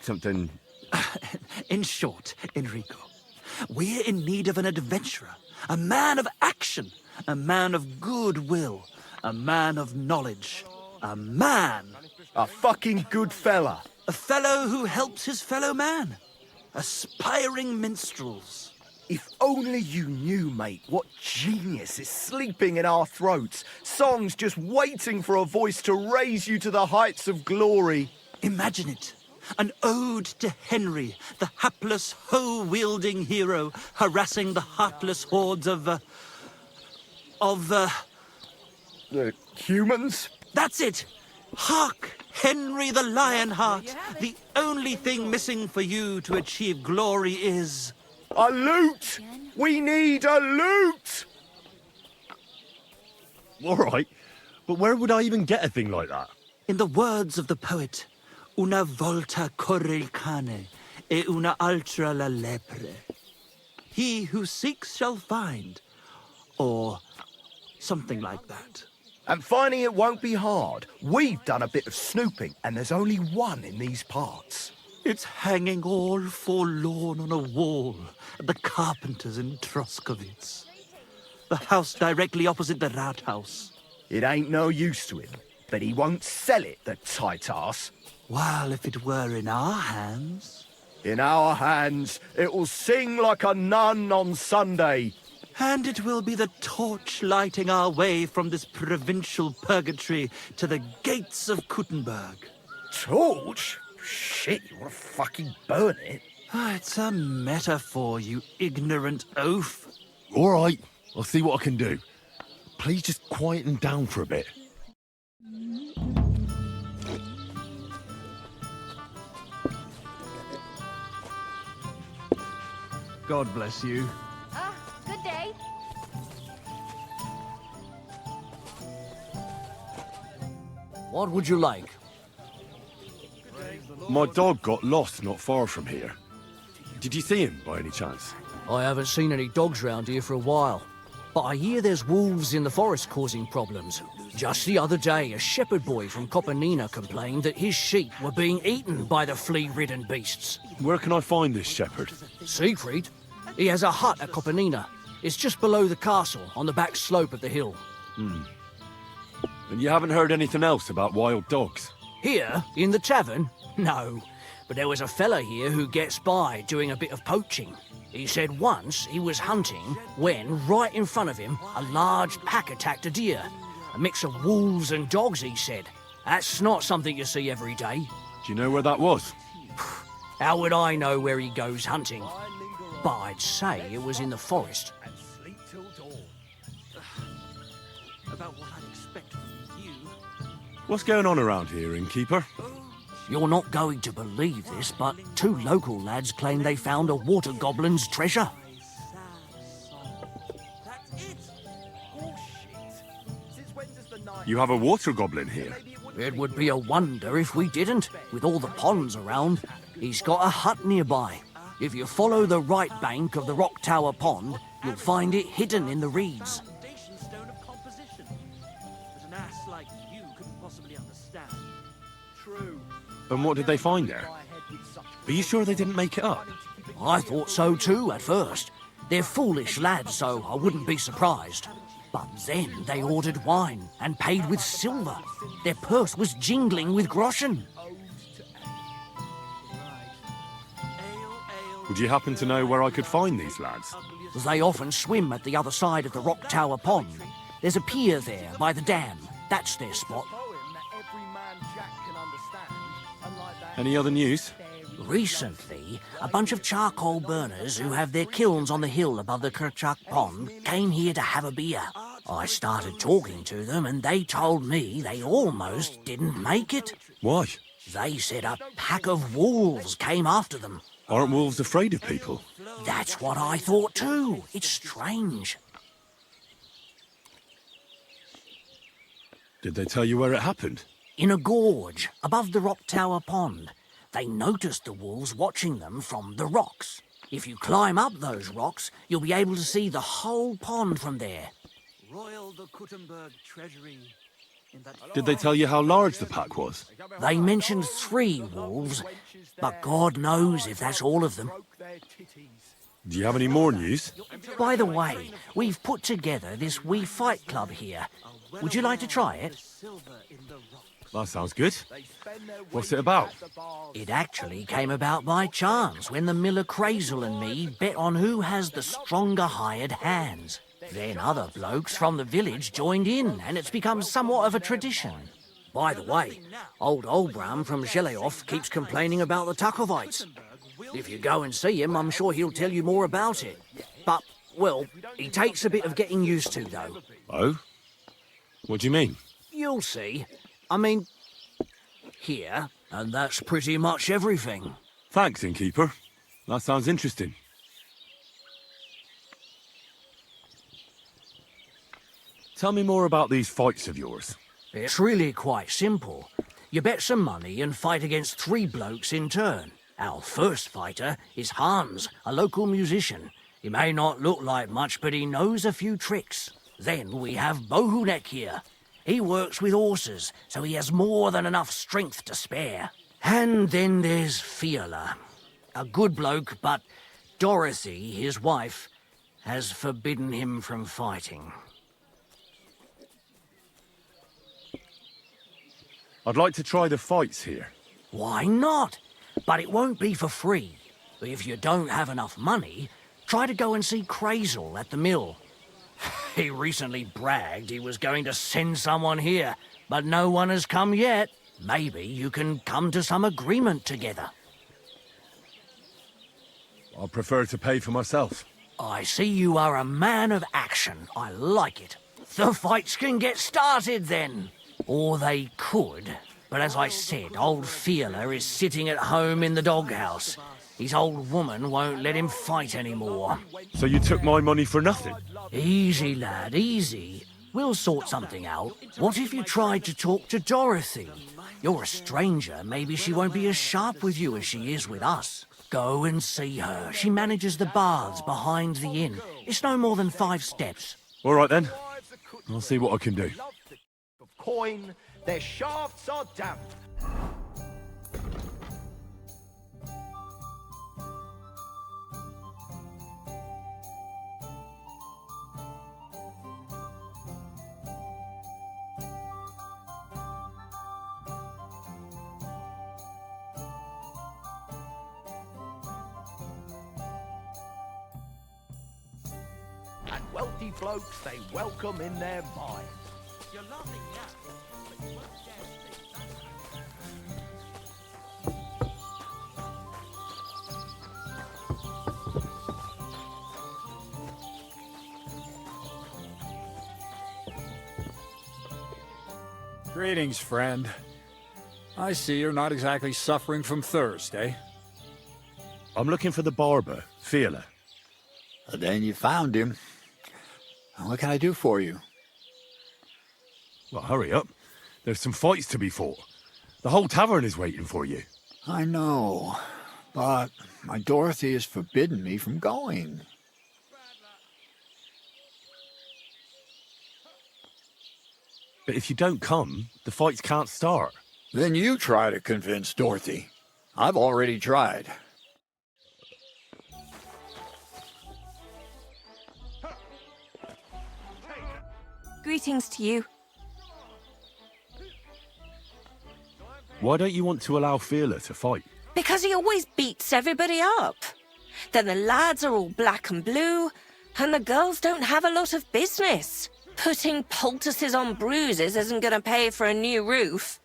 something... In short, Enrico, we're in need of an adventurer, a man of action, a man of goodwill, a man of knowledge, a man. A fucking good fella. A fellow who helps his fellow man. Aspiring minstrels. If only you knew, mate, what genius is sleeping in our throats. Songs just waiting for a voice to raise you to the heights of glory. Imagine it. An ode to Henry, the hapless, hoe-wielding hero, harassing the heartless hordes of humans? That's it! Hark! Henry the Lionheart! The only thing missing for you to achieve glory is... a lute! We need a lute! All right, but where would I even get a thing like that? In the words of the poet, una volta corre il cane, e una altra la lepre. He who seeks shall find, or something like that. And finding it won't be hard. We've done a bit of snooping, and there's only one in these parts. It's hanging all forlorn on a wall at the carpenter's in Troskowitz. The house directly opposite the Rathaus. It ain't no use to him, but he won't sell it, the tight ass. Well, if it were in our hands... In our hands, it will sing like a nun on Sunday. And it will be the torch lighting our way from this provincial purgatory to the gates of Kuttenberg. Torch? Shit, you want to fucking burn it? It's a metaphor, you ignorant oaf. All right, I'll see what I can do. Please just quieten down for a bit. God bless you. Good day. What would you like? My dog got lost not far from here. Did you see him by any chance? I haven't seen any dogs round here for a while, but I hear there's wolves in the forest causing problems. Just the other day, a shepherd boy from Kopanina complained that his sheep were being eaten by the flea-ridden beasts. Where can I find this shepherd? Siegfried? He has a hut at Kopanina. It's just below the castle, on the back slope of the hill. And you haven't heard anything else about wild dogs? Here, in the tavern? No. But there was a fella here who gets by doing a bit of poaching. He said once he was hunting when, right in front of him, a large pack attacked a deer. A mix of wolves and dogs, he said. That's not something you see every day. Do you know where that was? How would I know where he goes hunting? But I'd say it was in the forest. About what I'd expect from you. What's going on around here, innkeeper? You're not going to believe this, but 2 local lads claim they found a water goblin's treasure. You have a water goblin here? It would be a wonder if we didn't, with all the ponds around. He's got a hut nearby. If you follow the right bank of the Rock Tower Pond, you'll find it hidden in the reeds. Stone of composition that an ass like you couldn't possibly understand. True. And what did they find there? Are you sure they didn't make it up? I thought so too at first. They're foolish lads, so I wouldn't be surprised. But then they ordered wine and paid with silver. Their purse was jingling with groschen. Would you happen to know where I could find these lads? They often swim at the other side of the Rock Tower Pond. There's a pier there by the dam. That's their spot. Any other news? Recently, a bunch of charcoal burners who have their kilns on the hill above the Kerchak Pond came here to have a beer. I started talking to them and they told me they almost didn't make it. Why? They said a pack of wolves came after them. Aren't wolves afraid of people? That's what I thought too. It's strange. Did they tell you where it happened? In a gorge above the Rock Tower Pond. They noticed the wolves watching them from the rocks. If you climb up those rocks, you'll be able to see the whole pond from there. Royal the Kuttenberg treasury. Did they tell you how large the pack was? They mentioned 3 wolves, but God knows if that's all of them. Do you have any more news? By the way, we've put together this wee fight club here. Would you like to try it? That sounds good. What's it about? It actually came about by chance when the miller Crazel and me bet on who has the stronger hired hands. Then other blokes from the village joined in, and it's become somewhat of a tradition. By the way, old Olbram from Zheleov keeps complaining about the Takovites. If you go and see him, I'm sure he'll tell you more about it. But, well, he takes a bit of getting used to, though. Oh? What do you mean? You'll see. I mean, here, and that's pretty much everything. Thanks, innkeeper. That sounds interesting. Tell me more about these fights of yours. It's really quite simple. You bet some money and fight against 3 blokes in turn. Our first fighter is Hans, a local musician. He may not look like much, but he knows a few tricks. Then we have Bohunek here. He works with horses, so he has more than enough strength to spare. And then there's Fiala. A good bloke, but Dorothy, his wife, has forbidden him from fighting. I'd like to try the fights here. Why not? But it won't be for free. If you don't have enough money, Try to go and see Crazel at the mill. He recently bragged he was going to send someone here, but no one has come yet. Maybe you can come to some agreement together. I prefer to pay for myself. I see you are a man of action. I like it. The fights can get started then. Or they could. But as I said, old Fiala is sitting at home in the doghouse. His old woman won't let him fight anymore. So you took my money for nothing? Easy, lad, easy. We'll sort something out. What if you tried to talk to Dorothy? You're a stranger. Maybe she won't be as sharp with you as she is with us. Go and see her. She manages the baths behind the inn. It's no more than 5 steps. All right then. I'll see what I can do. Coin, their shafts are damp. And wealthy blokes they welcome in their minds. You're laughing now, but you won't dare Greetings, friend. I see you're not exactly suffering from thirst, eh? I'm looking for the barber, Fiala. Then you found him. What can I do for you? Well, hurry up. There's some fights to be fought. The whole tavern is waiting for you. I know, but my Dorothy has forbidden me from going. But if you don't come, the fights can't start. Then you try to convince Dorothy. I've already tried. Greetings to you. Why don't you want to allow Fiala to fight? Because he always beats everybody up. Then the lads are all black and blue, and the girls don't have a lot of business. Putting poultices on bruises isn't going to pay for a new roof.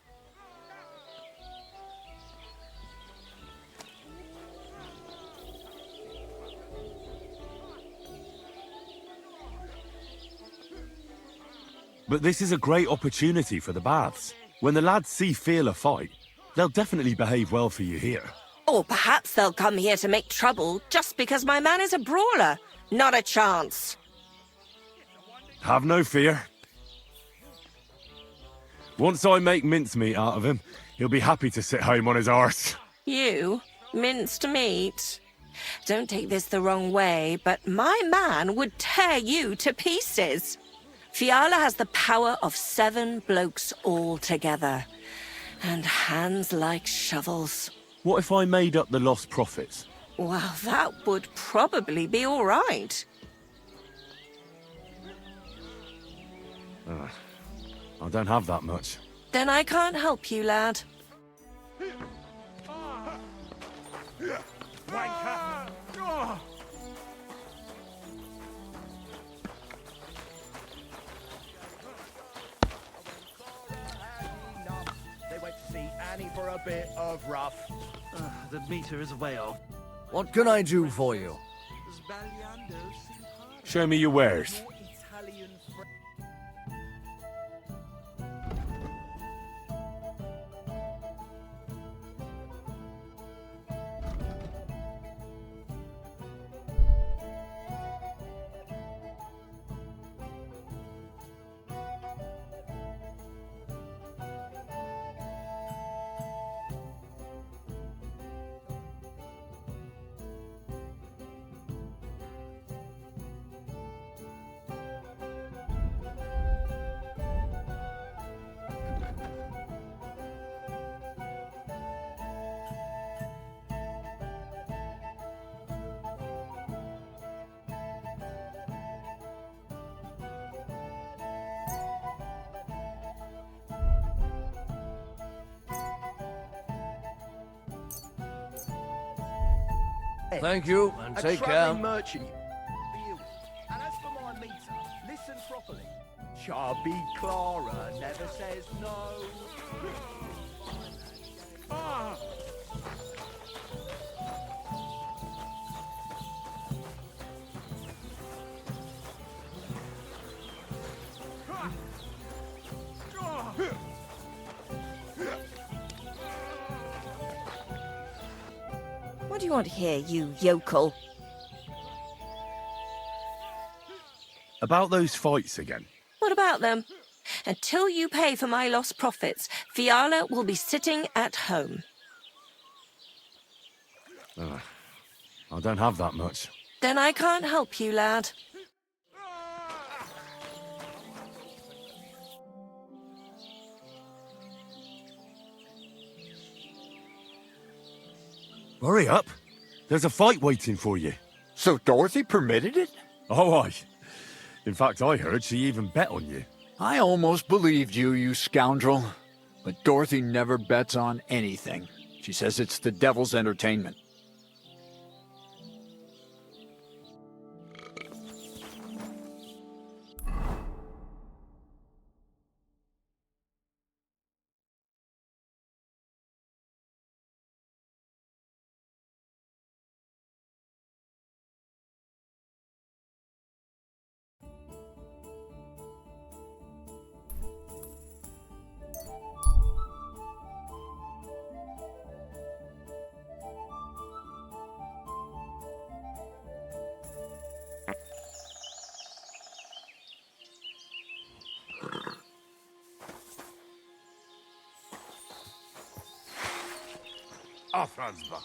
But this is a great opportunity for the baths. When the lads see Fiala fight, they'll definitely behave well for you here. Or perhaps they'll come here to make trouble just because my man is a brawler. Not a chance. Have no fear. Once I make mincemeat out of him, he'll be happy to sit home on his arse. You? Minced meat? Don't take this the wrong way, but my man would tear you to pieces. Fiala has the power of 7 blokes all together. And hands like shovels. What if I made up the lost profits? Well, that would probably be all right. I don't have that much. Then I can't help you, lad. They went to see Annie for a bit of rough. The meter is way off. What can I do for you? Show me your wares. Thank you, and take care. travelling merchant. And as for my meter, listen properly. Chubby Clara never says no. What do you want here, you yokel? About those fights again. What about them? Until you pay for my lost profits, Fiala will be sitting at home. I don't have that much. Then I can't help you, lad. Hurry up. There's a fight waiting for you. So Dorothy permitted it? Oh, aye. In fact, I heard she even bet on you. I almost believed you, you scoundrel. But Dorothy never bets on anything. She says it's the devil's entertainment. Afrazba.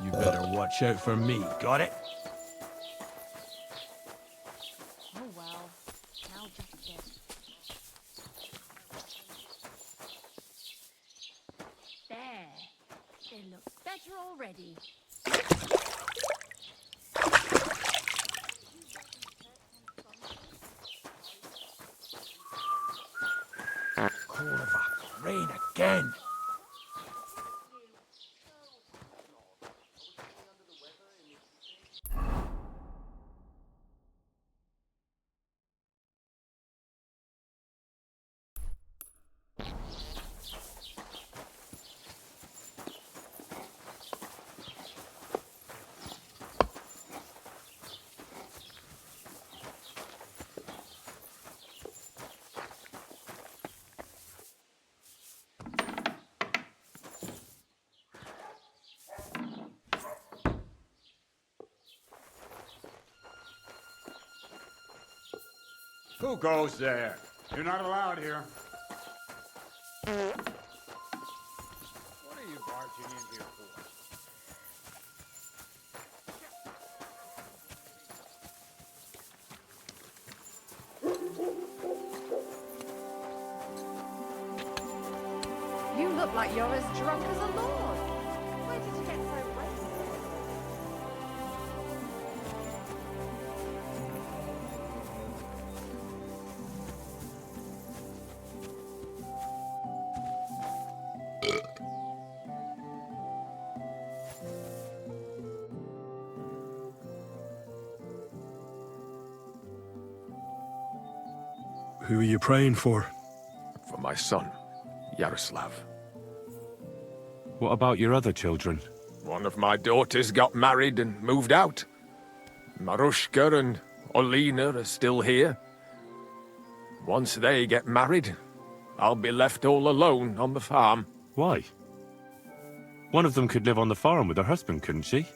You better watch out for me, got it? Oh well. Now just this. There. It looks better already. Corva, rain again. Who goes there? You're not allowed here. What are you barging in here for? You look like you're as drunk as a lord. Where did you get so wasted? Who are you praying for? For my son, Yaroslav. What about your other children? One of my daughters got married and moved out. Marushka and Olina are still here. Once they get married, I'll be left all alone on the farm. Why? One of them could live on the farm with her husband, couldn't she?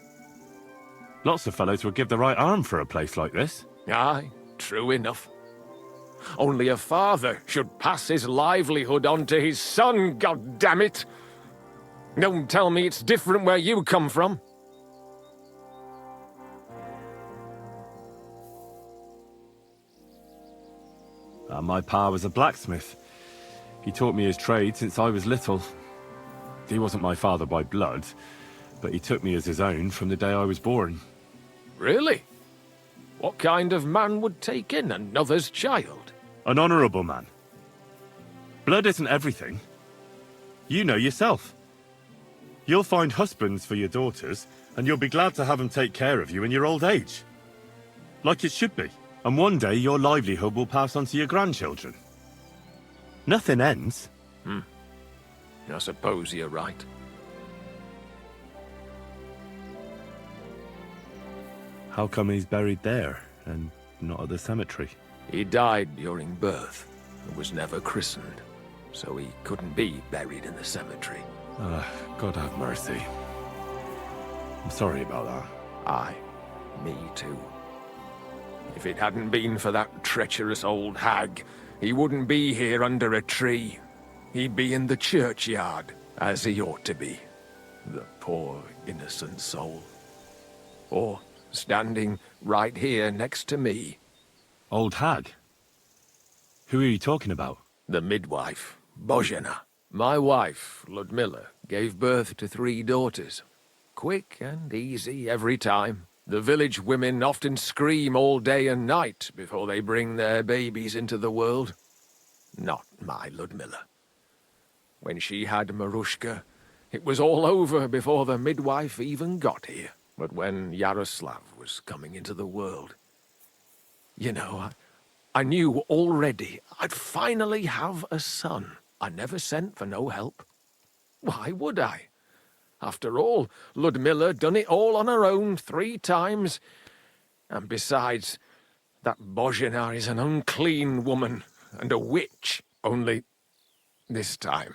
Lots of fellows would give the right arm for a place like this. Aye, true enough. Only a father should pass his livelihood on to his son, goddammit! Don't tell me it's different where you come from. My pa was a blacksmith. He taught me his trade since I was little. He wasn't my father by blood, but he took me as his own from the day I was born. Really? What kind of man would take in another's child? An honourable man. Blood isn't everything. You know yourself. You'll find husbands for your daughters, and you'll be glad to have them take care of you in your old age. Like it should be. And one day your livelihood will pass on to your grandchildren. Nothing ends. I suppose you're right. How come he's buried there, and not at the cemetery? He died during birth and was never christened, so he couldn't be buried in the cemetery. God have mercy. I'm sorry about that. Aye, me too. If it hadn't been for that treacherous old hag, he wouldn't be here under a tree. He'd be in the churchyard, as he ought to be. The poor, innocent soul. Or standing right here next to me. Old hag? Who are you talking about? The midwife, Bozhena. My wife, Ludmilla, gave birth to 3 daughters. Quick and easy every time. The village women often scream all day and night before they bring their babies into the world. Not my Ludmilla. When she had Marushka, it was all over before the midwife even got here. But when Yaroslav was coming into the world, you know, I knew already I'd finally have a son. I never sent for no help. Why would I? After all, Ludmilla done it all on her own 3 times. And besides, that Bozhena is an unclean woman and a witch. Only this time,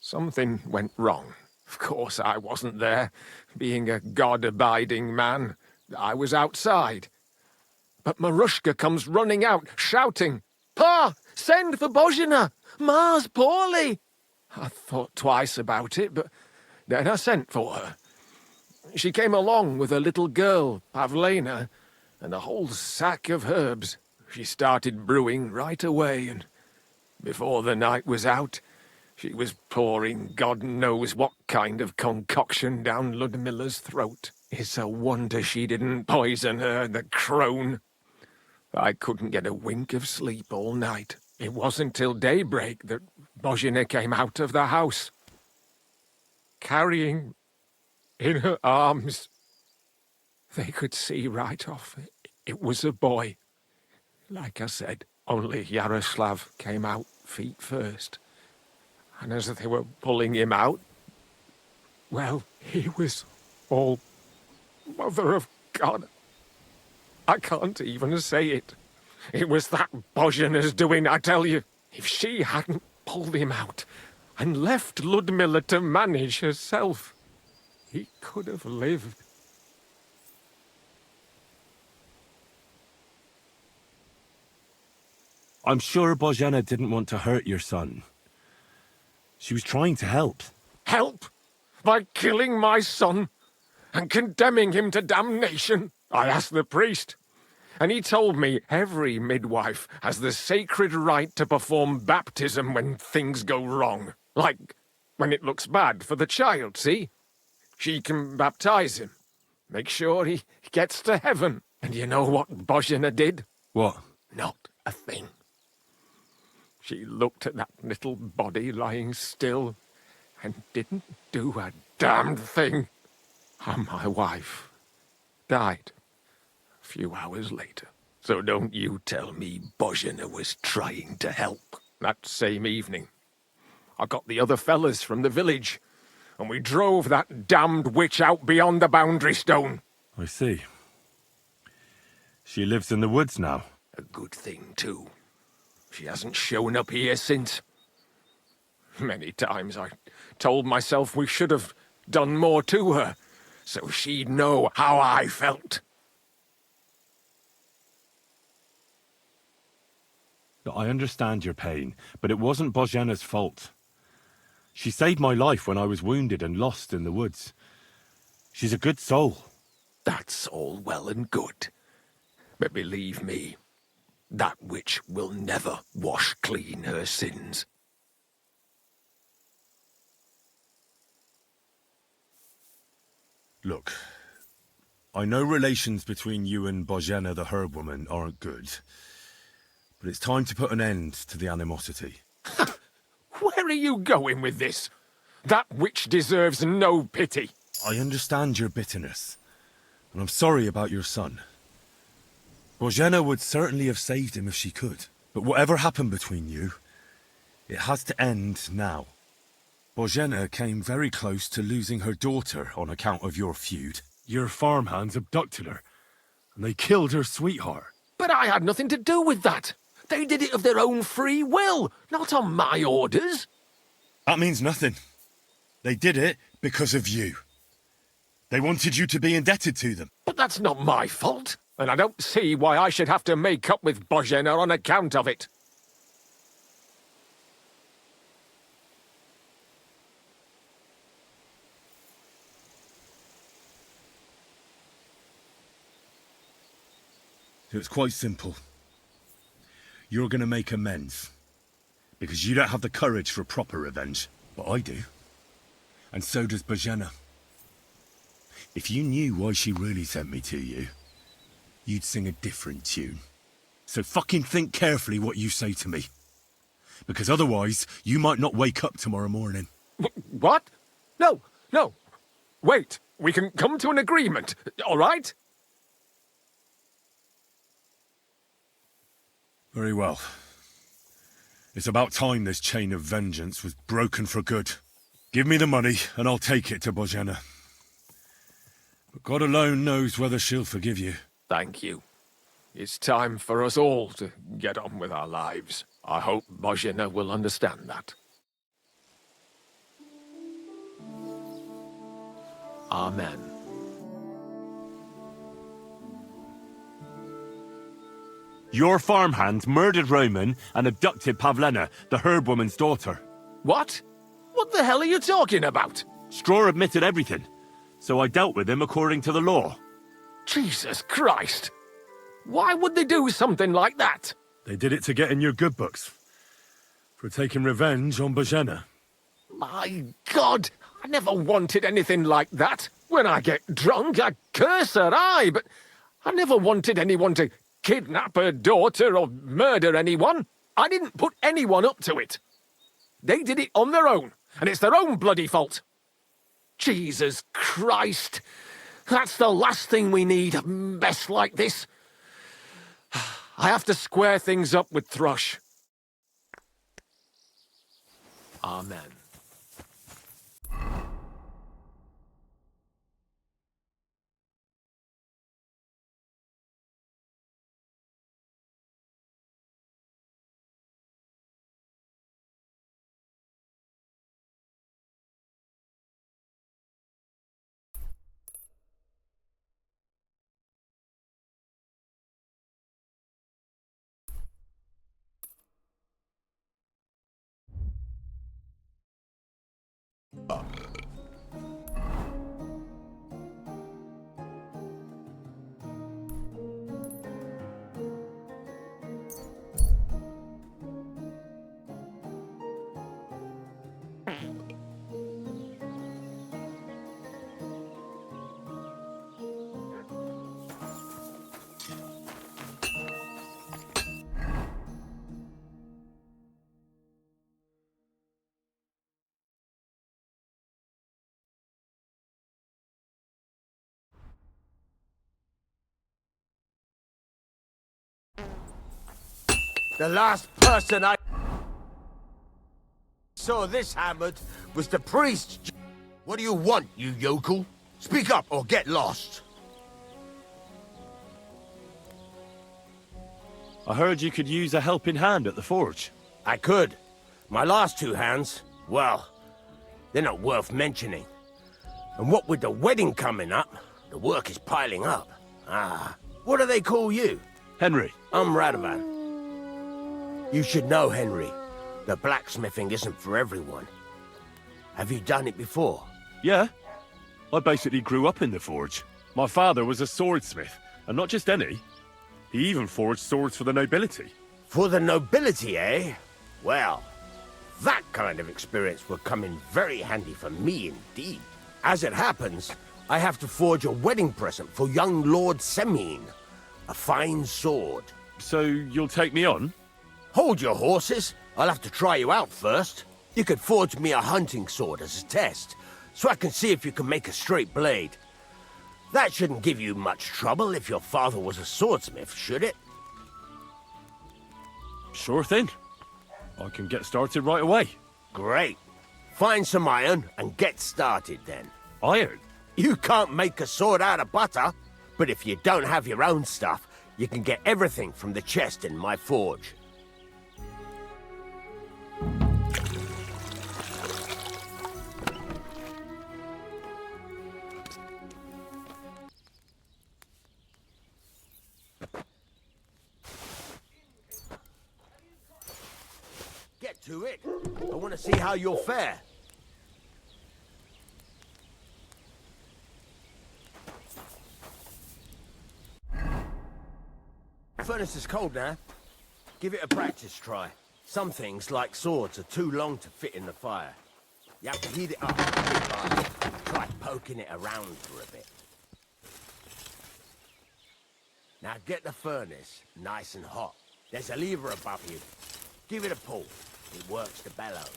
something went wrong. Of course, I wasn't there. Being a God-abiding man, I was outside. But Marushka comes running out, shouting, "Pa, send for Bozhena! Ma's poorly!" I thought twice about it, but then I sent for her. She came along with a little girl, Pavlena, and a whole sack of herbs. She started brewing right away, and before the night was out, she was pouring God knows what kind of concoction down Ludmilla's throat. It's a wonder she didn't poison her, the crone. I couldn't get a wink of sleep all night. It wasn't till daybreak that Bozhena came out of the house, carrying in her arms. They could see right off it was a boy. Like I said, only Yaroslav came out feet first. And as they were pulling him out, well, he was all Mother of God. I can't even say it. It was that Bozhena's doing, I tell you. If she hadn't pulled him out and left Ludmilla to manage herself, he could have lived. I'm sure Bozhena didn't want to hurt your son. She was trying to help. Help? By killing my son and condemning him to damnation? I asked the priest, and he told me every midwife has the sacred right to perform baptism when things go wrong. Like when it looks bad for the child, see? She can baptize him, make sure he gets to heaven. And you know what Bozhena did? What? Not a thing. She looked at that little body lying still and didn't do a damned thing. And my wife died a few hours later. So don't you tell me Bozhena was trying to help. That same evening, I got the other fellas from the village, and we drove that damned witch out beyond the boundary stone. I see. She lives in the woods now. A good thing, too. She hasn't shown up here since. Many times I told myself we should have done more to her, so she'd know how I felt. I understand your pain, but it wasn't Bozhena's fault. She saved my life when I was wounded and lost in the woods. She's a good soul. That's all well and good. But believe me, that witch will never wash clean her sins. Look, I know relations between you and Bozhena the herb woman aren't good, but it's time to put an end to the animosity. Where are you going with this? That witch deserves no pity. I understand your bitterness, and I'm sorry about your son. Bozhena would certainly have saved him if she could, but whatever happened between you, it has to end now. Bozhena came very close to losing her daughter on account of your feud. Your farmhands abducted her, and they killed her sweetheart. But I had nothing to do with that. They did it of their own free will, not on my orders. That means nothing. They did it because of you. They wanted you to be indebted to them. But that's not my fault, and I don't see why I should have to make up with Bozhena on account of it. It's quite simple. You're going to make amends. Because you don't have the courage for proper revenge. But I do. And so does Bozhena. If you knew why she really sent me to you, you'd sing a different tune. So fucking think carefully what you say to me. Because otherwise, you might not wake up tomorrow morning. What? No. Wait, we can come to an agreement, all right? Very well. It's about time this chain of vengeance was broken for good. Give me the money, and I'll take it to Bozhena. But God alone knows whether she'll forgive you. Thank you. It's time for us all to get on with our lives. I hope Bozhena will understand that. Amen. Your farmhand murdered Roman and abducted Pavlena, the herb woman's daughter. What? What the hell are you talking about? Straw admitted everything, so I dealt with him according to the law. Jesus Christ! Why would they do something like that? They did it to get in your good books. For taking revenge on Bozhena. My God! I never wanted anything like that. When I get drunk, I curse her, aye, but I never wanted anyone to kidnap her daughter or murder anyone. I didn't put anyone up to it. They did it on their own, and it's their own bloody fault. Jesus Christ! That's the last thing we need, a mess like this. I have to square things up with Thrush. Amen. The last person I saw this hammered was the priest. What do you want, you yokel? Speak up or get lost. I heard you could use a helping hand at the forge. I could. My last two hands, well, they're not worth mentioning. And what with the wedding coming up, the work is piling up. Ah, what do they call you? Henry. I'm Radovan. You should know, Henry, that blacksmithing isn't for everyone. Have you done it before? Yeah. I basically grew up in the forge. My father was a swordsmith, and not just any. He even forged swords for the nobility. For the nobility, eh? Well, that kind of experience will come in very handy for me indeed. As it happens, I have to forge a wedding present for young Lord Semine. A fine sword. So you'll take me on? Hold your horses. I'll have to try you out first. You could forge me a hunting sword as a test, so I can see if you can make a straight blade. That shouldn't give you much trouble if your father was a swordsmith, should it? Sure thing. I can get started right away. Great. Find some iron and get started then. Iron? You can't make a sword out of butter, but if you don't have your own stuff, you can get everything from the chest in my forge. Get to it. I want to see how you'll fare. Furnace is cold now. Give it a practice try. Some things, like swords, are too long to fit in the fire. You have to heat it up a bit by try poking it around for a bit. Now get the furnace nice and hot. There's a lever above you. Give it a pull. It works the bellows.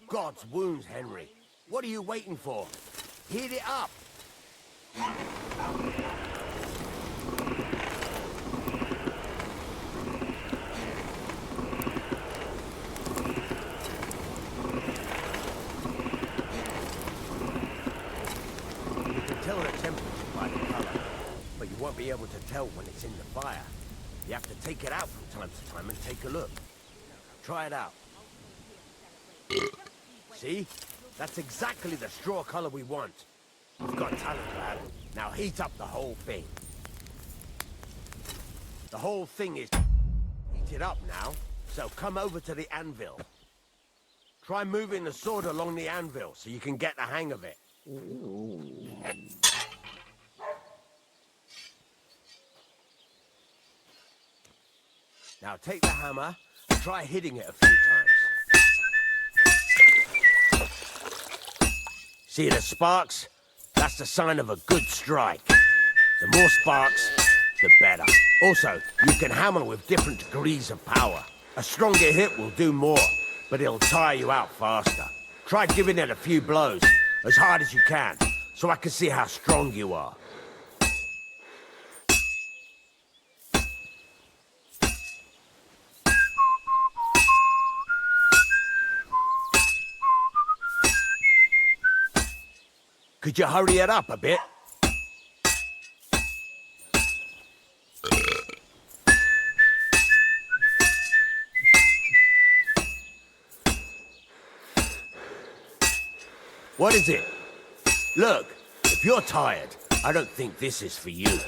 God's wounds, Henry. What are you waiting for? Heat it up! You can tell the temperature by the color, but you won't be able to tell when it's in the fire. You have to take it out from time to time and take a look. Try it out. See? That's exactly the straw color we want. You've got talent, lad. Now heat up the whole thing. The whole thing is heated up now, so come over to the anvil. Try moving the sword along the anvil so you can get the hang of it. Now take the hammer and try hitting it a few times. See the sparks? That's the sign of a good strike. The more sparks, the better. Also, you can hammer with different degrees of power. A stronger hit will do more, but it'll tire you out faster. Try giving it a few blows, as hard as you can, so I can see how strong you are. Could you hurry it up a bit? What is it? Look, if you're tired, I don't think this is for you.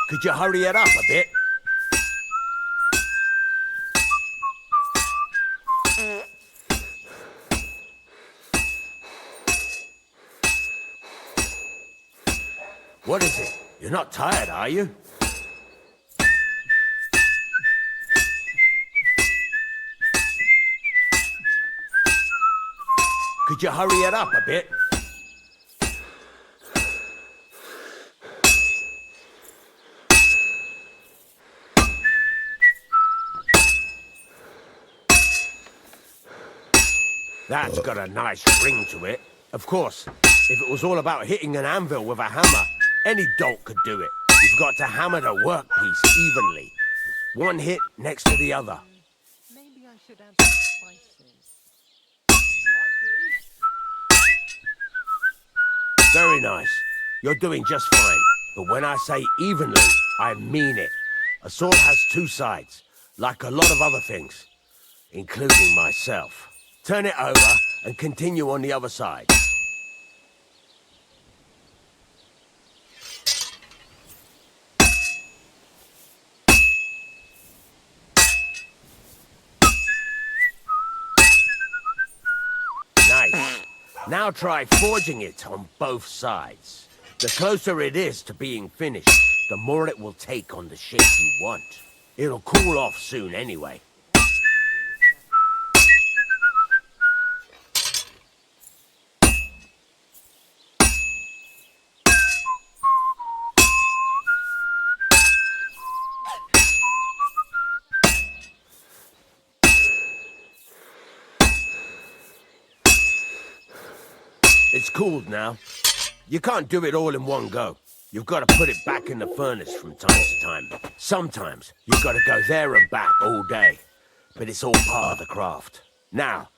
Could you hurry it up a bit? What is it? You're not tired, are you? Could you hurry it up a bit? That's got a nice ring to it. Of course, if it was all about hitting an anvil with a hammer, any dolt could do it. You've got to hammer the workpiece evenly. One hit next to the other. Maybe I should add some spices. Very nice. You're doing just fine. But when I say evenly, I mean it. A sword has two sides, like a lot of other things, including myself. Turn it over and continue on the other side. Nice. Now try forging it on both sides. The closer it is to being finished, the more it will take on the shape you want. It'll cool off soon anyway. It's cooled now. You can't do it all in one go. You've got to put it back in the furnace from time to time. Sometimes you've got to go there and back all day. But it's all part of the craft. Now,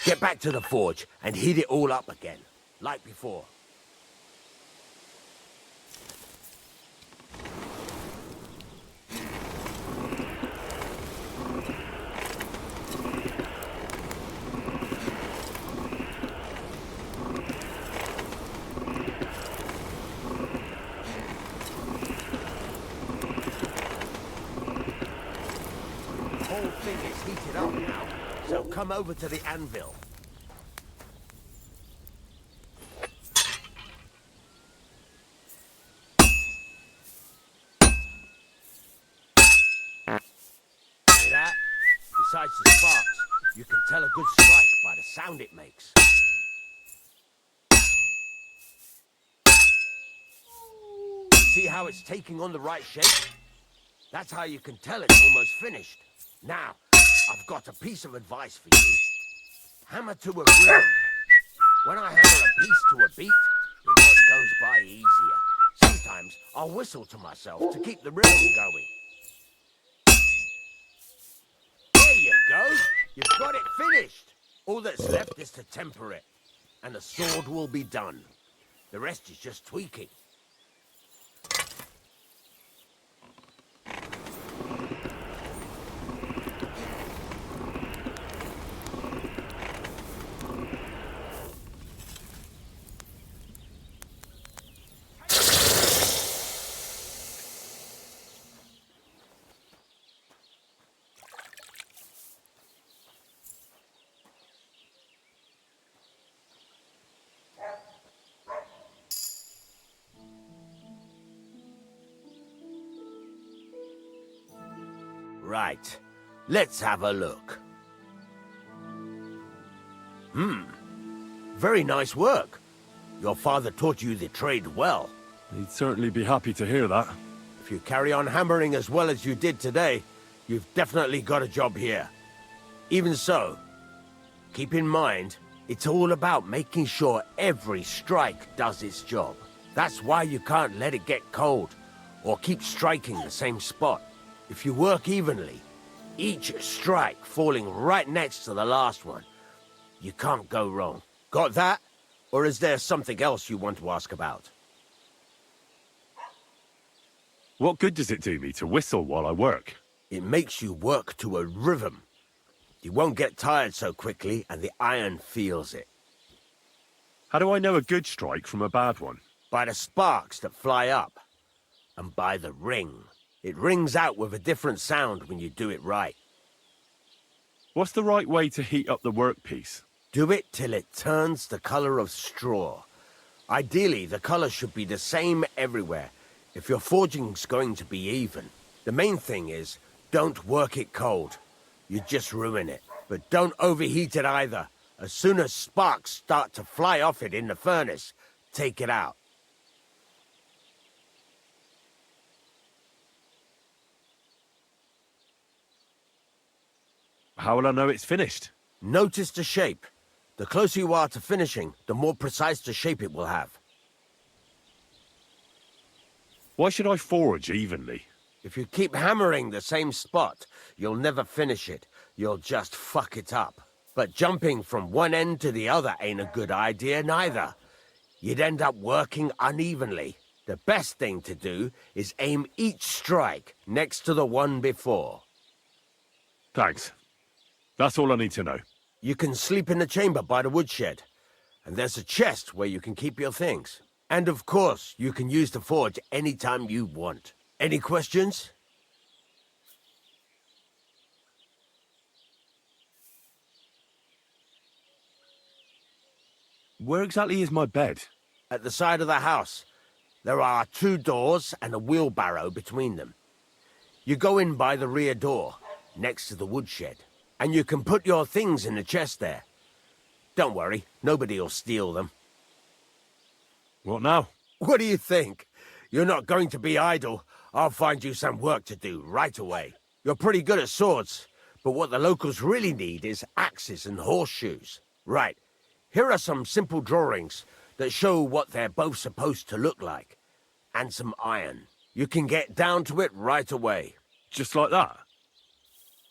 get back to the forge and heat it all up again, like before. Whole thing is heated up now, so come over to the anvil. Hear that? Besides the sparks, you can tell a good strike by the sound it makes. See how it's taking on the right shape? That's how you can tell it's almost finished. Now, I've got a piece of advice for you. Hammer to a rhythm. When I hammer a piece to a beat, the work goes by easier. Sometimes I'll whistle to myself to keep the rhythm going. There you go. You've got it finished. All that's left is to temper it, and the sword will be done. The rest is just tweaking. Right. Let's have a look. Very nice work. Your father taught you the trade well. He'd certainly be happy to hear that. If you carry on hammering as well as you did today, you've definitely got a job here. Even so, keep in mind, it's all about making sure every strike does its job. That's why you can't let it get cold, or keep striking the same spot. If you work evenly, each strike falling right next to the last one, you can't go wrong. Got that? Or is there something else you want to ask about? What good does it do me to whistle while I work? It makes you work to a rhythm. You won't get tired so quickly, and the iron feels it. How do I know a good strike from a bad one? By the sparks that fly up, and by the ring. It rings out with a different sound when you do it right. What's the right way to heat up the workpiece? Do it till it turns the color of straw. Ideally, the color should be the same everywhere, if your forging's going to be even. The main thing is, don't work it cold. You just ruin it. But don't overheat it either. As soon as sparks start to fly off it in the furnace, take it out. How will I know it's finished? Notice the shape. The closer you are to finishing, the more precise the shape it will have. Why should I forge evenly? If you keep hammering the same spot, you'll never finish it. You'll just fuck it up. But jumping from one end to the other ain't a good idea neither. You'd end up working unevenly. The best thing to do is aim each strike next to the one before. Thanks. That's all I need to know. You can sleep in the chamber by the woodshed. And there's a chest where you can keep your things. And of course, you can use the forge anytime you want. Any questions? Where exactly is my bed? At the side of the house. There are 2 doors and a wheelbarrow between them. You go in by the rear door, next to the woodshed, and you can put your things in the chest there. Don't worry, nobody'll steal them. What now? What do you think? You're not going to be idle. I'll find you some work to do right away. You're pretty good at swords, but what the locals really need is axes and horseshoes. Right, here are some simple drawings that show what they're both supposed to look like. And some iron. You can get down to it right away. Just like that?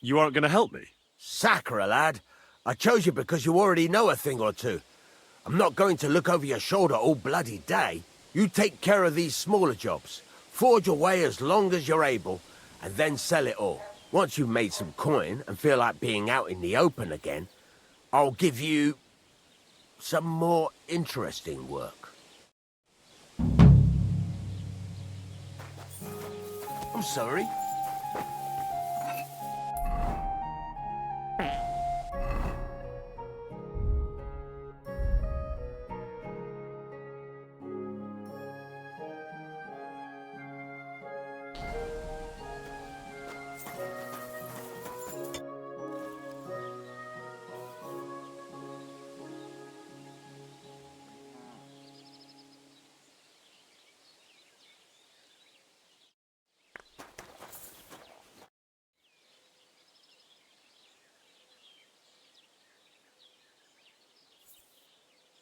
You aren't going to help me? Sacre, lad. I chose you because you already know a thing or two. I'm not going to look over your shoulder all bloody day. You take care of these smaller jobs. Forge away as long as you're able, and then sell it all. Once you've made some coin and feel like being out in the open again, I'll give you some more interesting work. I'm sorry.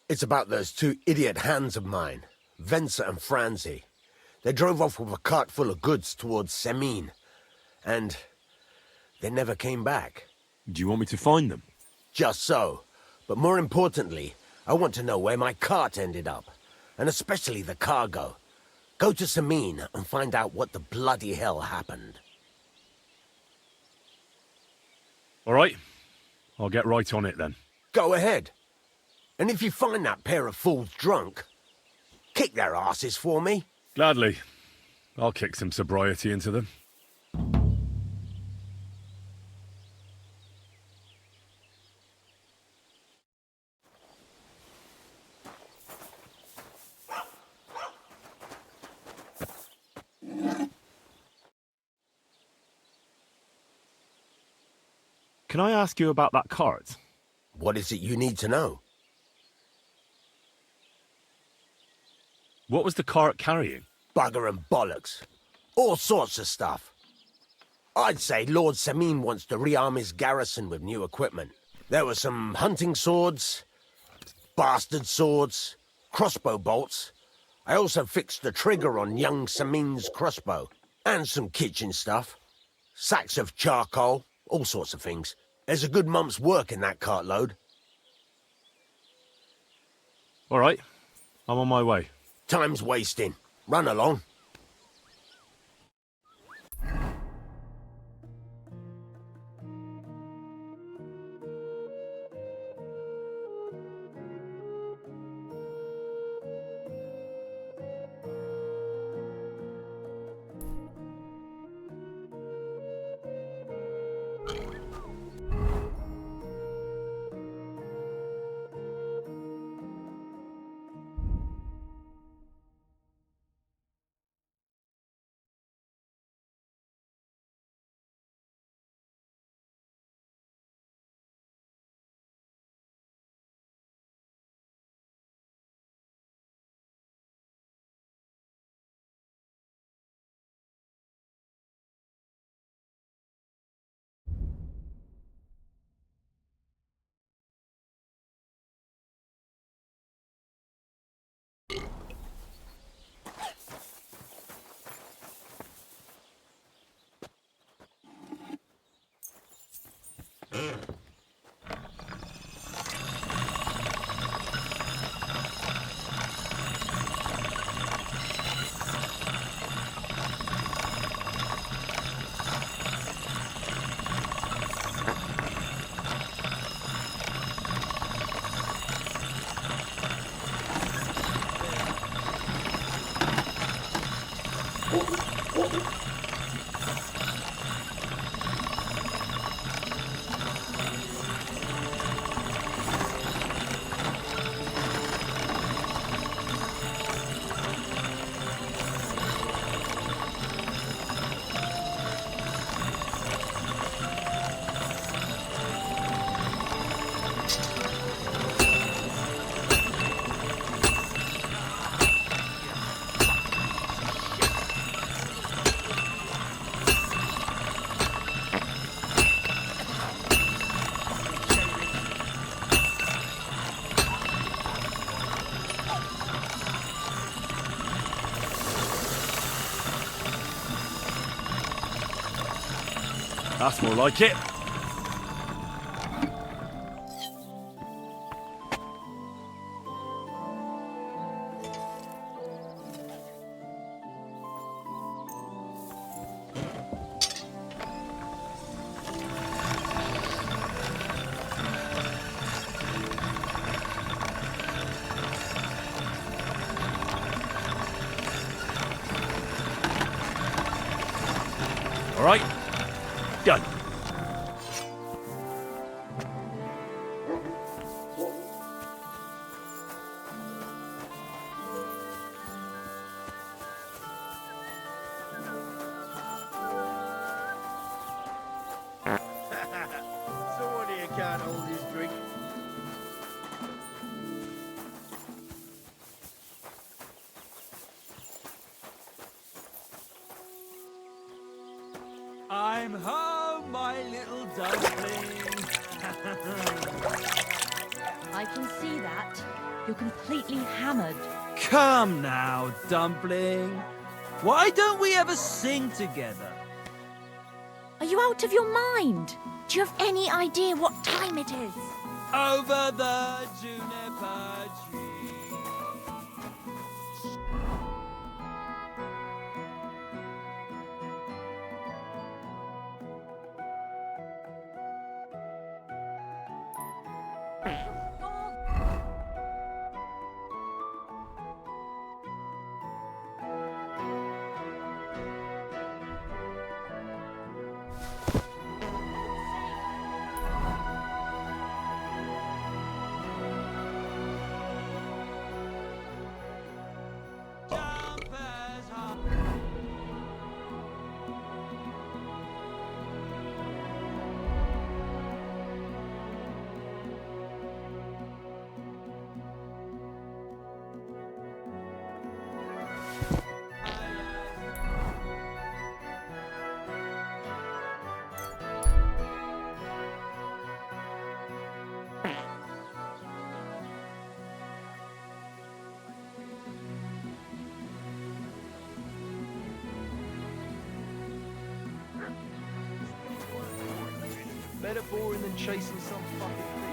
It's about those 2 idiot hands of mine, Venser and Franzi. They drove off with a cart full of goods towards Semine, and they never came back. Do you want me to find them? Just so. But more importantly, I want to know where my cart ended up, and especially the cargo. Go to Semine and find out what the bloody hell happened. All right. I'll get right on it then. Go ahead. And if you find that pair of fools drunk, kick their asses for me. Gladly. I'll kick some sobriety into them. Can I ask you about that cart? What is it you need to know? What was the cart carrying? Bugger and bollocks. All sorts of stuff. I'd say Lord Semine wants to rearm his garrison with new equipment. There were some hunting swords, bastard swords, crossbow bolts. I also fixed the trigger on young Semine's crossbow. And some kitchen stuff. Sacks of charcoal, all sorts of things. There's a good month's work in that cartload. All right. I'm on my way. Time's wasting. Run along. That's more like it. All right, done. Someone here can't hold his drink. I'm home, my little dumpling. I can see that. You're completely hammered. Come now, dumpling. Why don't we ever sing together? Are you out of your mind? Do you have any idea what time it is? Over the juniper tree. Better boring than chasing some fucking thing.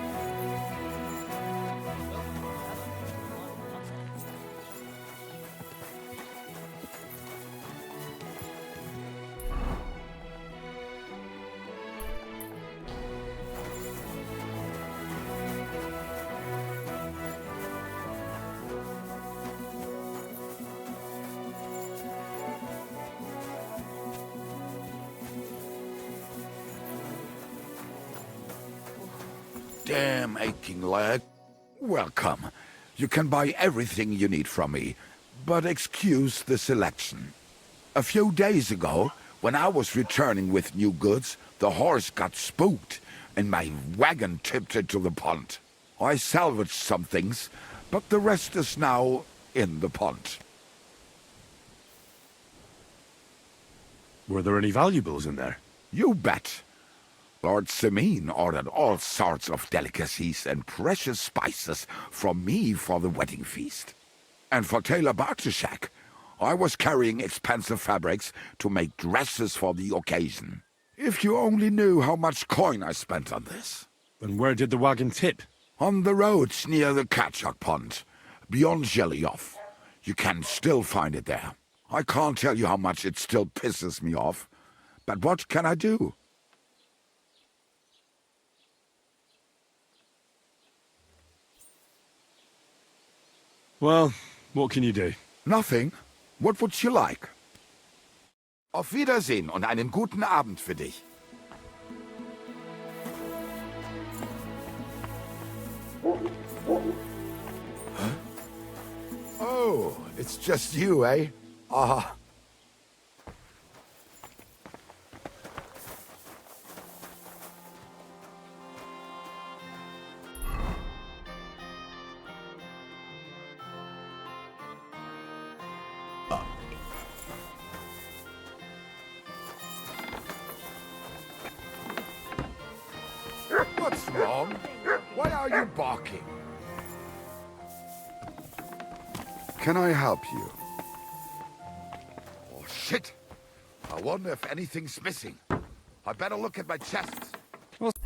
Damn aching leg. Welcome. You can buy everything you need from me, but excuse the selection. A few days ago, when I was returning with new goods, the horse got spooked and my wagon tipped into the pond. I salvaged some things, but the rest is now in the pond. Were there any valuables in there? You bet. Lord Semin ordered all sorts of delicacies and precious spices from me for the wedding feast. And for Taylor Bartishak, I was carrying expensive fabrics to make dresses for the occasion. If you only knew how much coin I spent on this. And where did the wagon tip? On the roads near the Catchuck Pond, beyond Jelly-Off. You can still find it there. I can't tell you how much it still pisses me off. But what can I do? Well, what can you do? Nothing. What would you like? Auf Wiedersehen und einen guten Abend für dich. Huh? Oh, it's just you, eh? Ah. What's wrong? Why are you barking? Can I help you? Oh, shit! I wonder if anything's missing. I better look at my chest. What's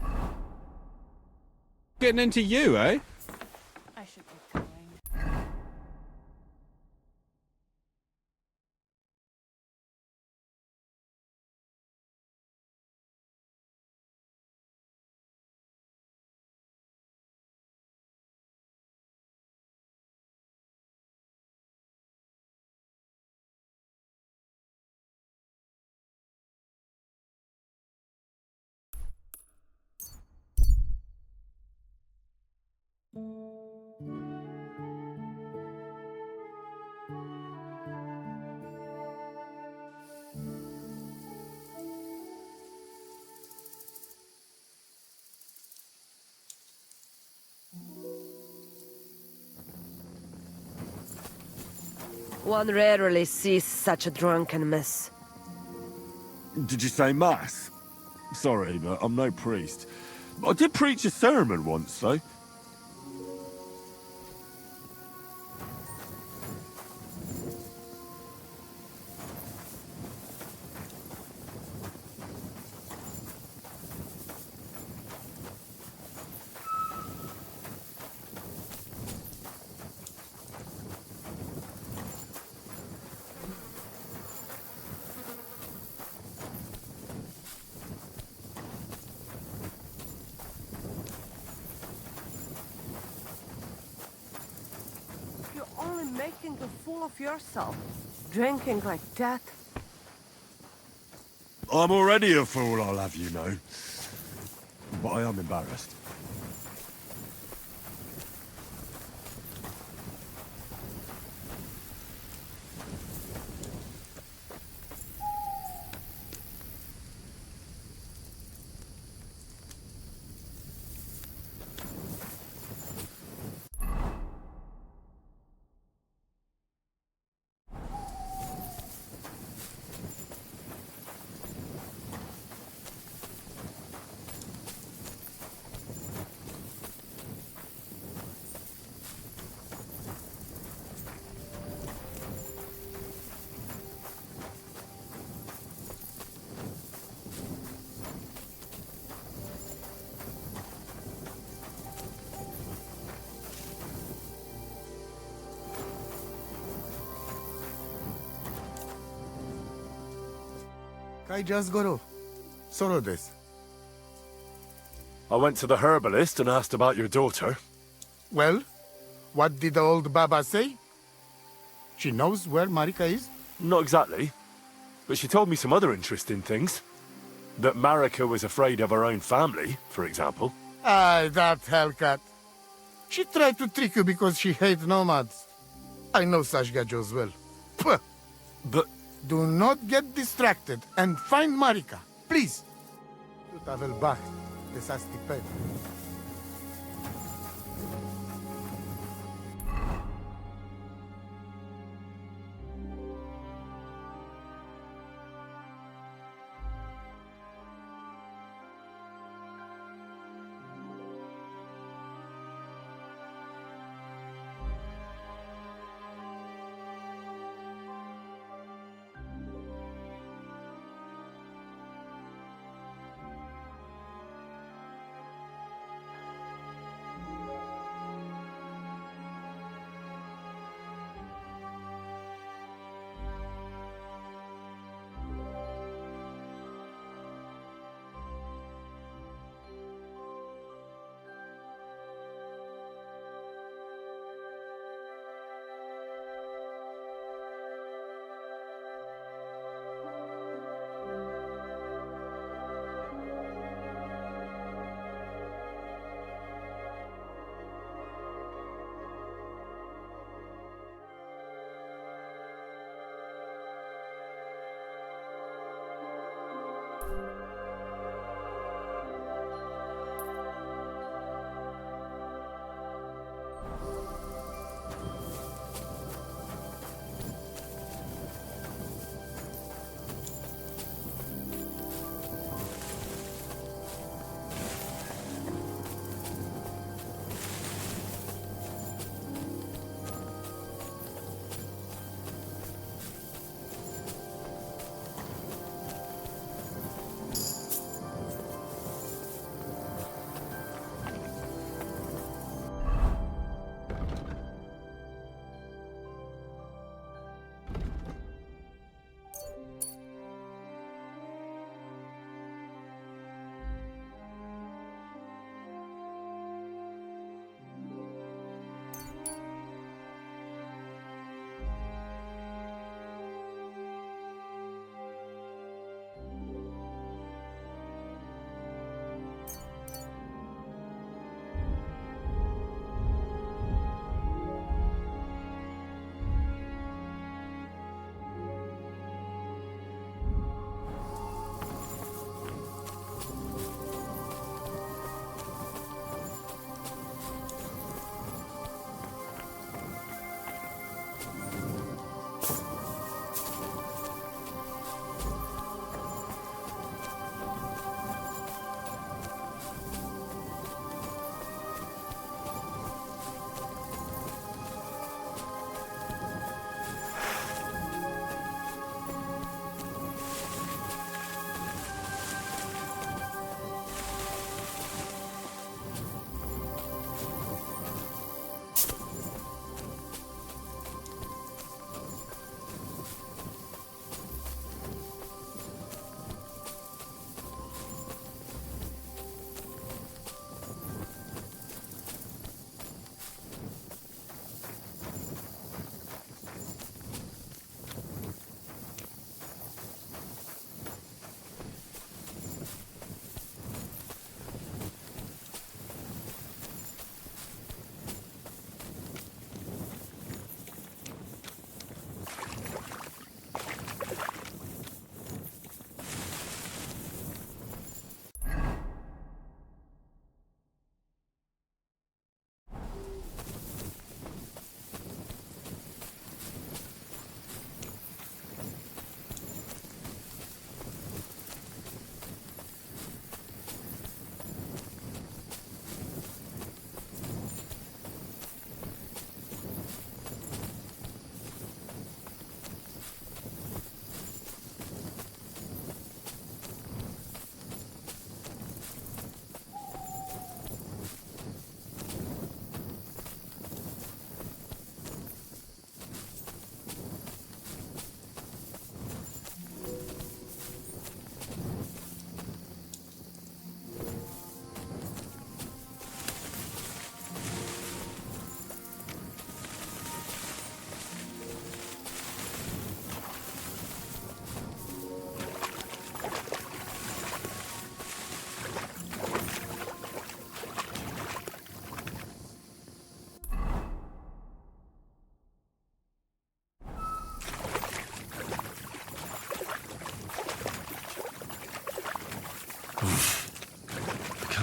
getting into you, eh? I should be going. One rarely sees such a drunken mess. Did you say mass? Sorry, but I'm no priest. I did preach a sermon once, though. You're only making a fool of yourself. Drinking like that. I'm already a fool, I'll have you know. But I am embarrassed. Kai just goro. Solo this. I went to the herbalist and asked about your daughter. Well, what did the old Baba say? She knows where Marika is? Not exactly. But she told me some other interesting things. That Marika was afraid of her own family, for example. Ah, that hellcat. She tried to trick you because she hates nomads. I know such gajos well. Puh. But... Do not get distracted and find Marika, please. Tu t'avel back. This has to pay.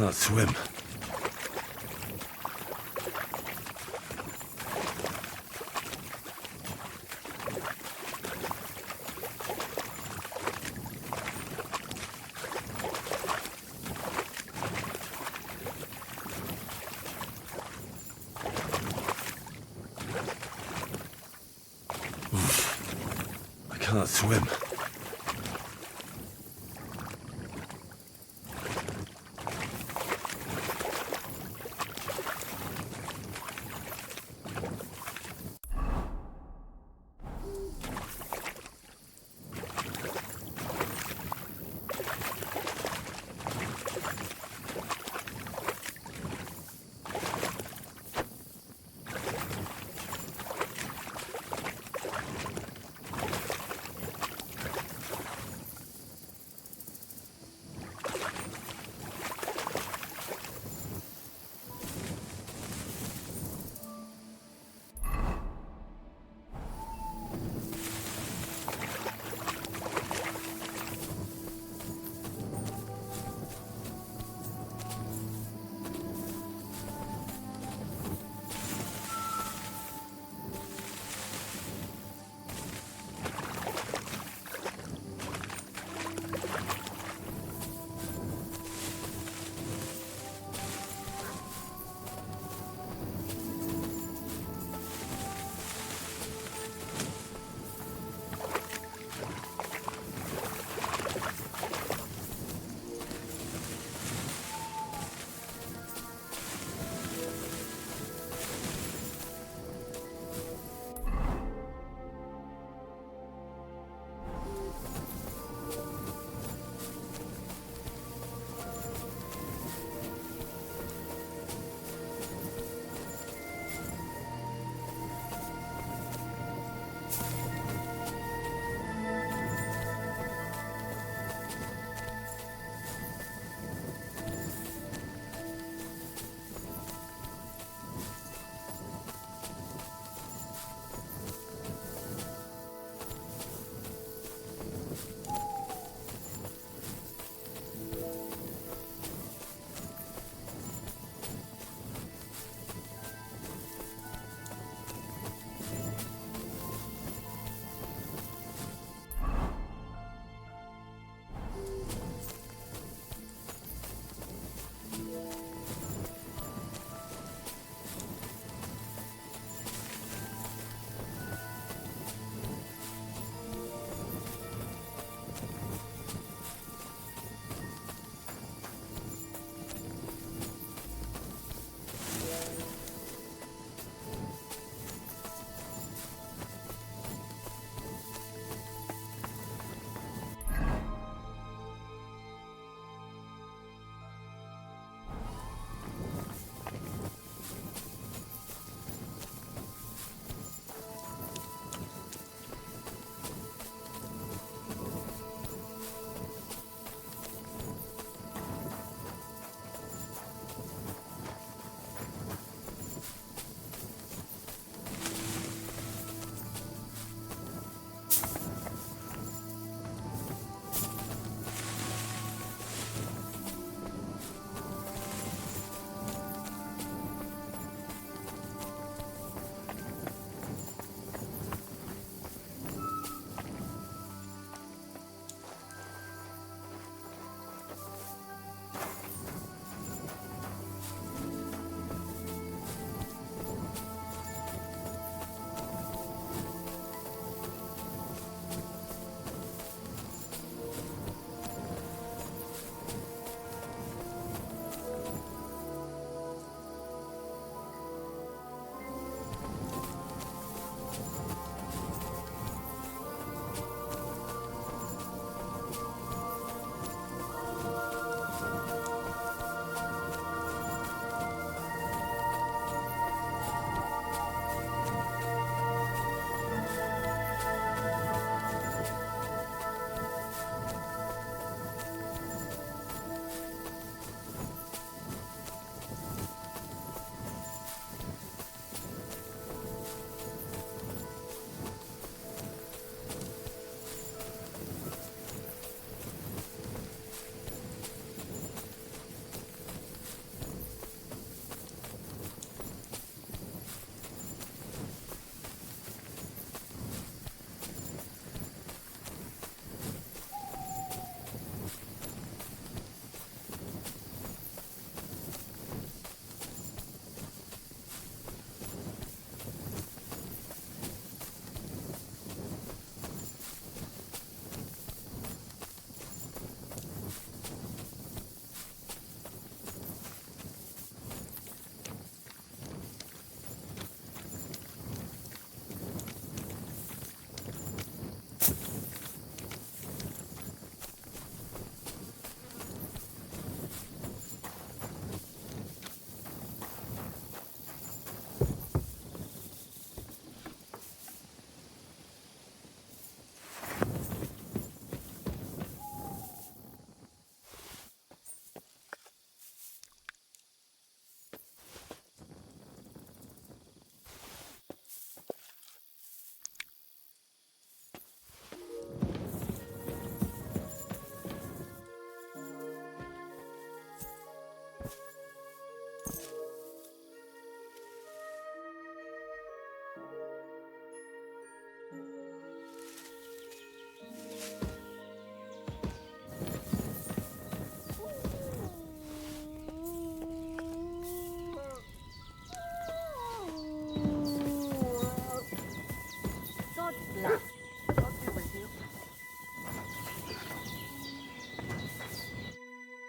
Can't swim. I can't swim.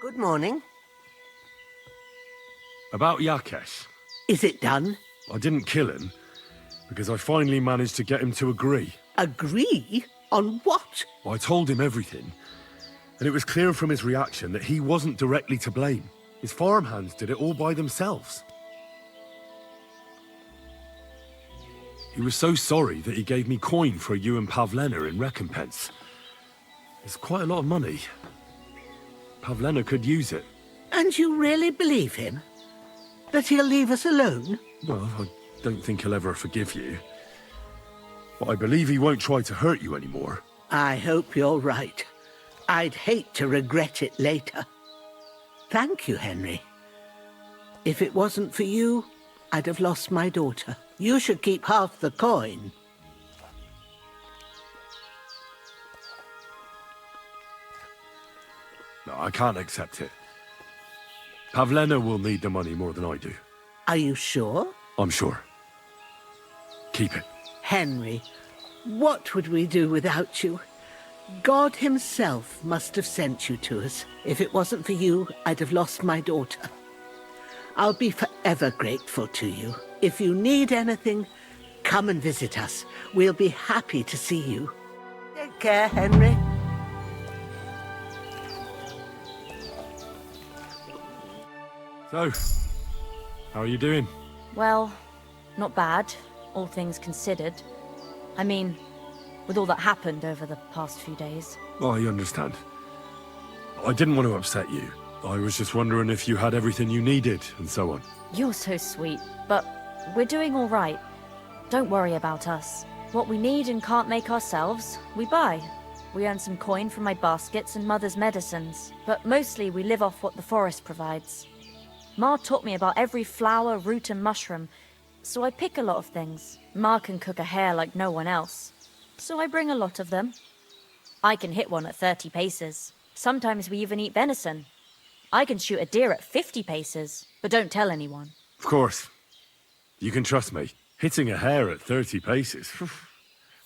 Good morning. About Yakesh. Is it done? I didn't kill him, because I finally managed to get him to agree. Agree? On what? I told him everything, and it was clear from his reaction that he wasn't directly to blame. His farmhands did it all by themselves. He was so sorry that he gave me coin for you and Pavlena in recompense. It's quite a lot of money. Pavlena could use it. And you really believe him? That he'll leave us alone? Well, I don't think he'll ever forgive you. But I believe he won't try to hurt you anymore. I hope you're right. I'd hate to regret it later. Thank you, Henry. If it wasn't for you, I'd have lost my daughter. You should keep half the coin. No, I can't accept it. Pavlena will need the money more than I do. Are you sure? I'm sure. Keep it. Henry, what would we do without you? God himself must have sent you to us. If it wasn't for you, I'd have lost my daughter. I'll be forever grateful to you. If you need anything, come and visit us. We'll be happy to see you. Take care, Henry. So, how are you doing? Well, not bad, all things considered. I mean, with all that happened over the past few days. I understand. I didn't want to upset you. I was just wondering if you had everything you needed, and so on. You're so sweet, but we're doing all right. Don't worry about us. What we need and can't make ourselves, we buy. We earn some coin from my baskets and Mother's medicines, but mostly we live off what the forest provides. Ma taught me about every flower, root and mushroom, so I pick a lot of things. Ma can cook a hare like no one else, so I bring a lot of them. I can hit one at 30 paces. Sometimes we even eat venison. I can shoot a deer at 50 paces, but don't tell anyone. Of course. You can trust me. Hitting a hare at 30 paces,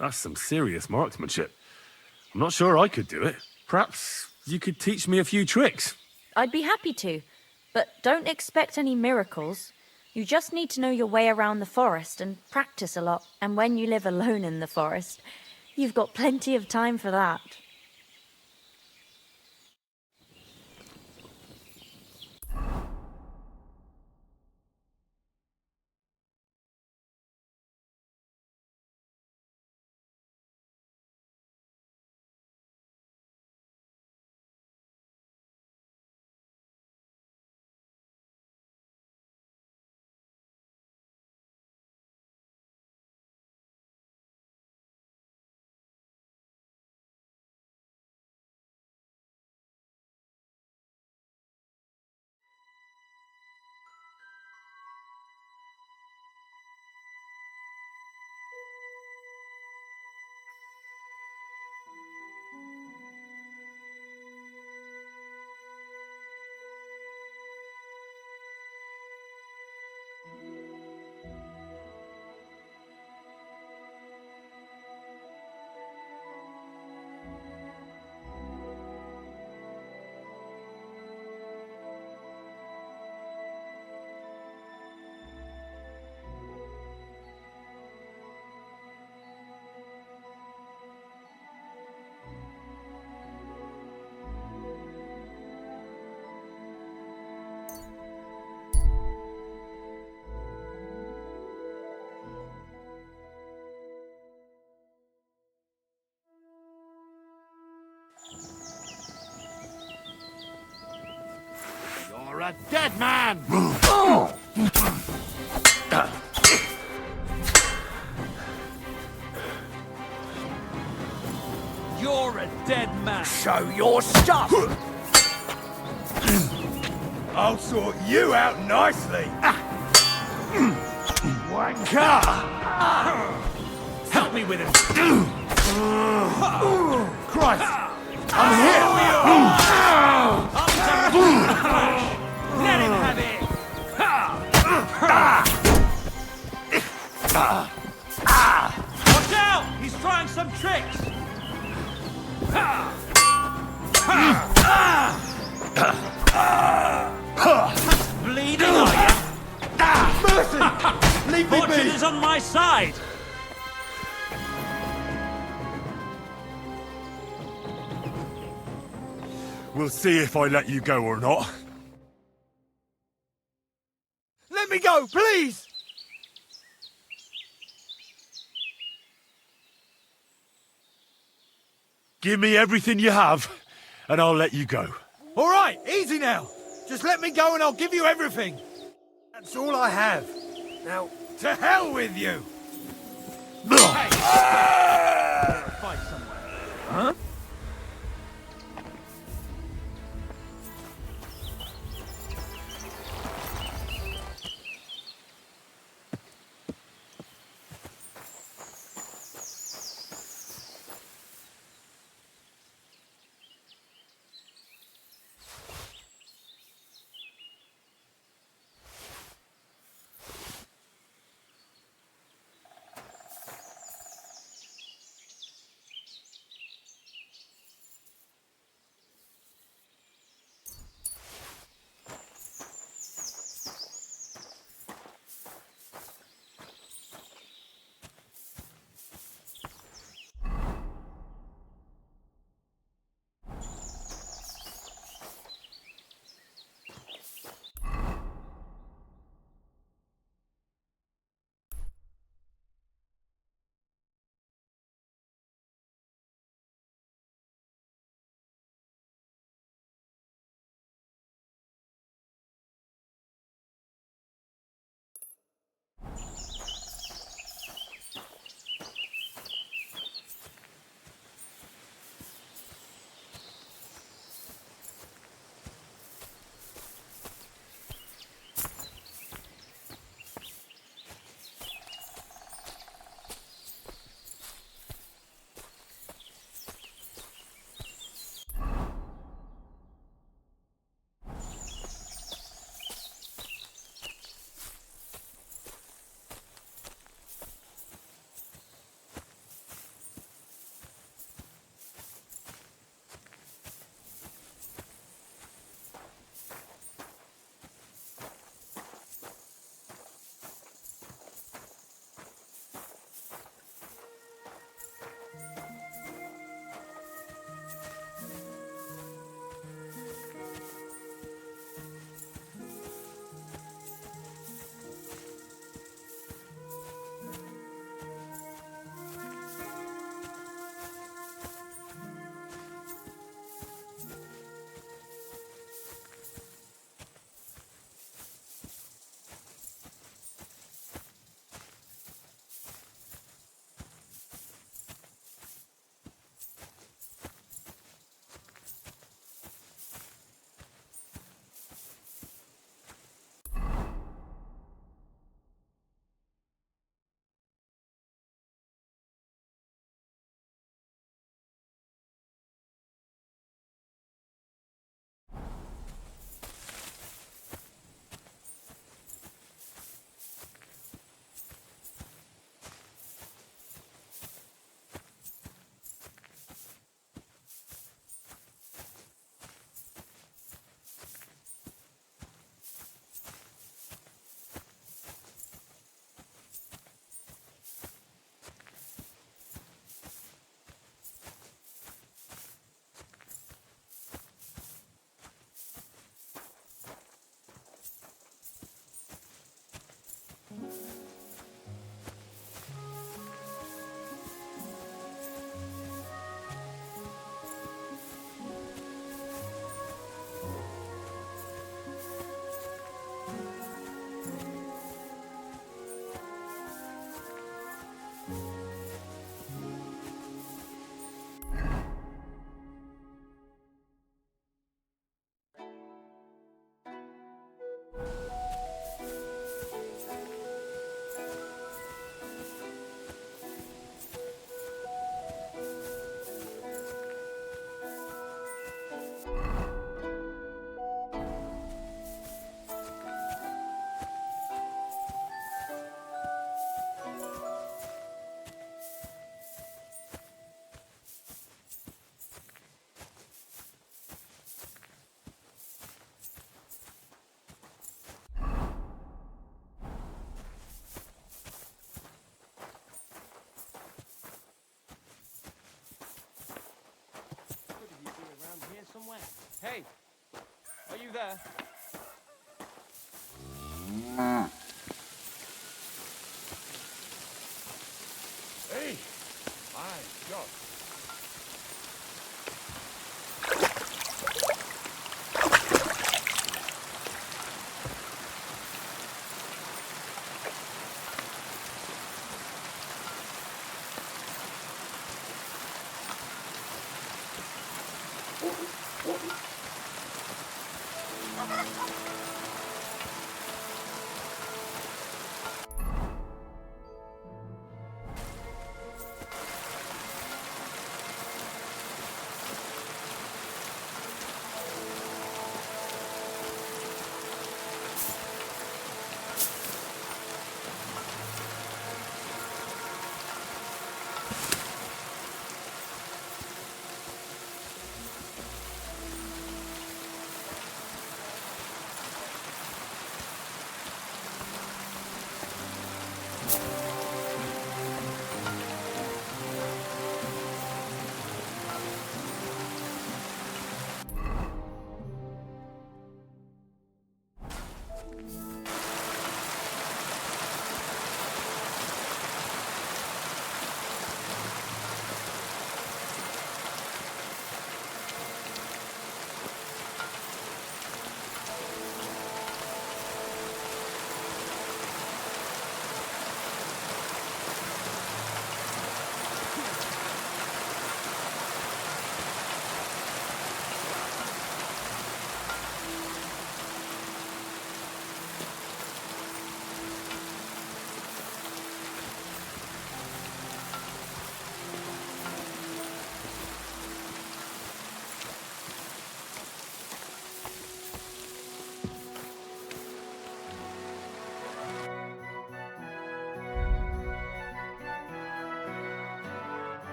that's some serious marksmanship. I'm not sure I could do it. Perhaps you could teach me a few tricks. I'd be happy to, but don't expect any miracles. You just need to know your way around the forest and practice a lot. And when you live alone in the forest, you've got plenty of time for that. You're a dead man! You're a dead man! Show your stuff! I'll sort you out nicely! Wanker! Help me with him! Christ! I'm here! Let him have it! Watch out! He's trying some tricks! We'll see if I let you go or not. Let me go, please! Give me everything you have, and I'll let you go. All right, easy now. Just let me go and I'll give you everything. That's all I have. Now, to hell with you! Fight somewhere. Huh? Hey, are you there? Hey, my God.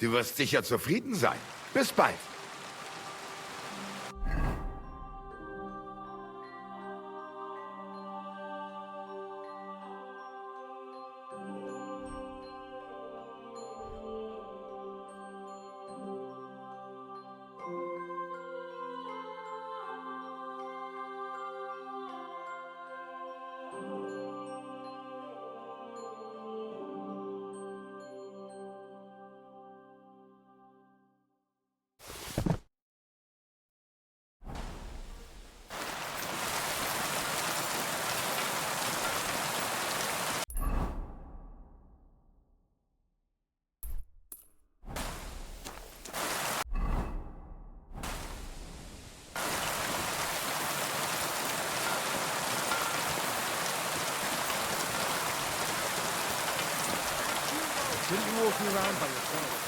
Du wirst sicher zufrieden sein. Bis bald. walking around by yourself.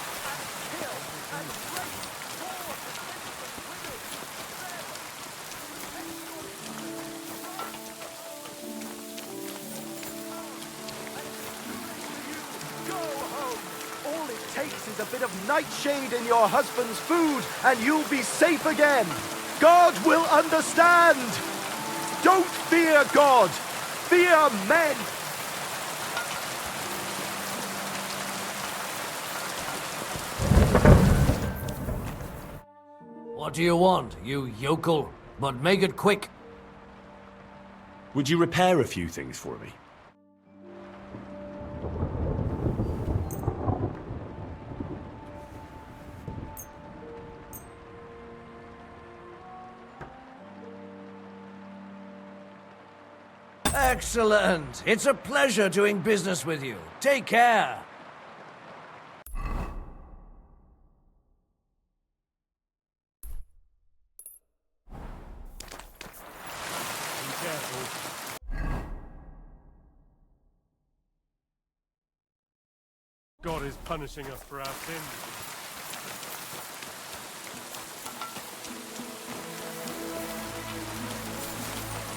All it takes is a bit of nightshade in your husband's food, and you'll be safe again. God will understand. Don't fear God. Fear men. What do you want, you yokel? But make it quick. Would you repair a few things for me? Excellent. It's a pleasure doing business with you. Take care. Be careful. God is punishing us for our sins.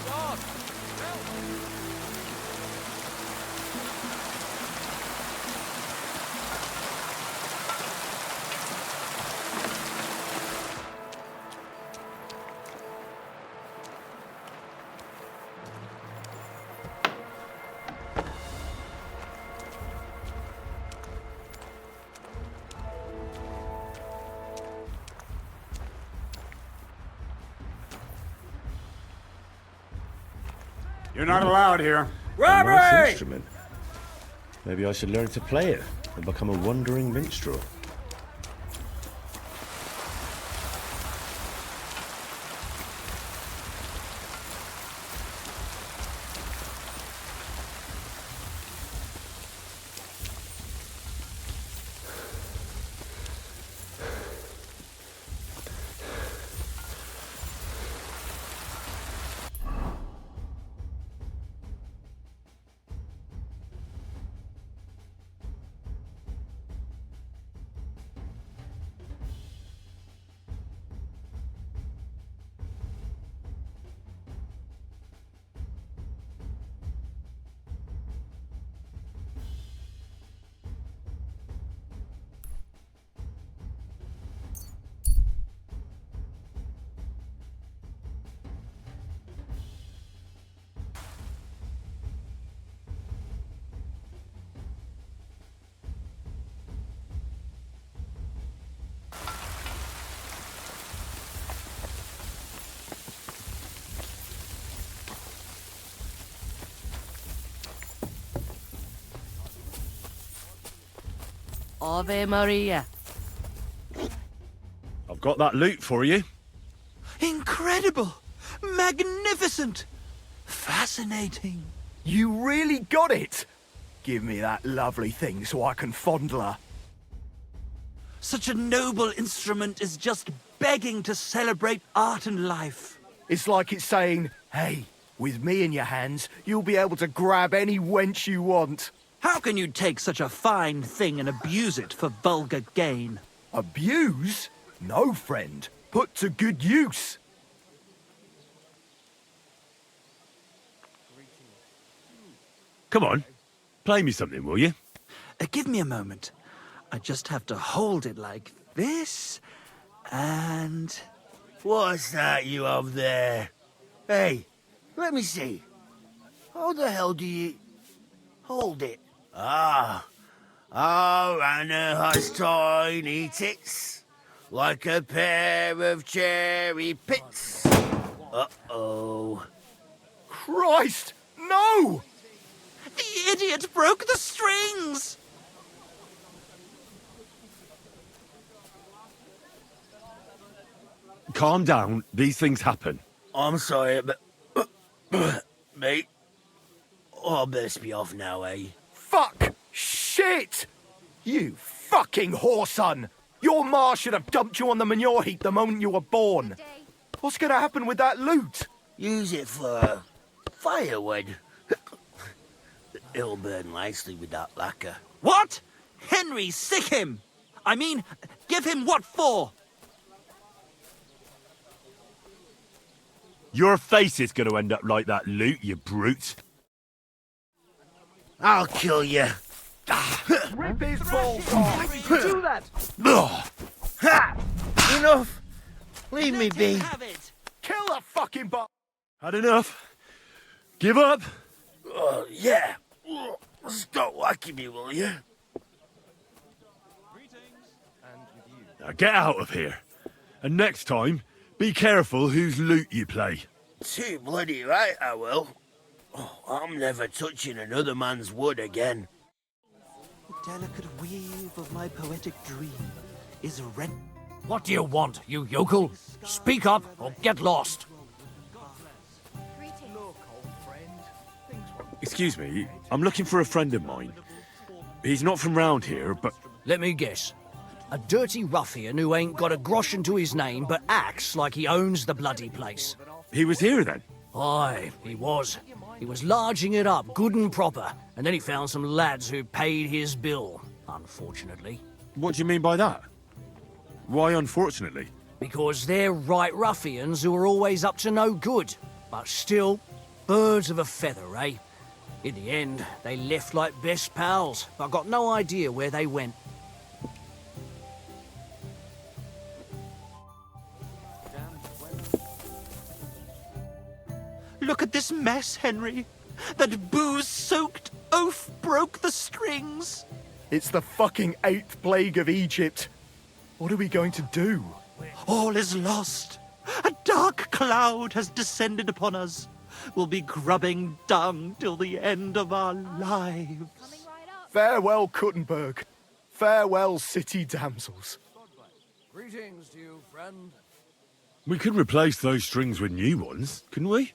God! Help! You're not allowed here. A nice instrument. Maybe I should learn to play it and become a wandering minstrel. Ave Maria. I've got that loot for you. Incredible! Magnificent! Fascinating. You really got it. Give me that lovely thing so I can fondle her. Such a noble instrument is just begging to celebrate art and life. It's like it's saying, hey, with me in your hands, you'll be able to grab any wench you want. How can you take such a fine thing and abuse it for vulgar gain? Abuse? No, friend. Put to good use. Come on, play me something, will you? Give me a moment. I just have to hold it like this, and... What's that you up there? Hey, let me see. How the hell do you... hold it? Ah. Oh, Anna has tiny tits, like a pair of cherry pits. Uh-oh. Christ, no! The idiot broke the strings! Calm down, these things happen. I'm sorry, but... mate, I best be off now, eh? Fuck! Shit! You fucking whoreson! Your ma should have dumped you on the manure heap the moment you were born. What's gonna happen with that loot? Use it for firewood. It'll burn nicely with that lacquer. What? Henry, sick him! I mean, give him what for? Your face is going to end up like that loot, you brute. I'll kill you. Rip his balls off! Do that! Enough! Leave me be. Kill the fucking bot! Had enough? Give up? Yeah. Stop whacking me, will you? Now get out of here. And next time, be careful whose loot you play. Too bloody right, I will. Oh, I'm never touching another man's wood again. The delicate weave of my poetic dream is rent. What do you want, you yokel? Speak up or get lost. Excuse me, I'm looking for a friend of mine. He's not from round here, but... Let me guess. A dirty ruffian who ain't got a groschen to his name but acts like he owns the bloody place. He was here then? Aye, he was. He was larging it up, good and proper, and then he found some lads who paid his bill, unfortunately. What do you mean by that? Why unfortunately? Because they're right ruffians who are always up to no good. But still, birds of a feather, eh? In the end, they left like best pals, but I got no idea where they went. Look at this mess, Henry. That booze-soaked oaf broke the strings. It's the fucking 8th plague of Egypt. What are we going to do? All is lost. A dark cloud has descended upon us. We'll be grubbing dung till the end of our lives. Farewell, Kuttenberg. Farewell, city damsels. Greetings to you, friend. We could replace those strings with new ones, couldn't we?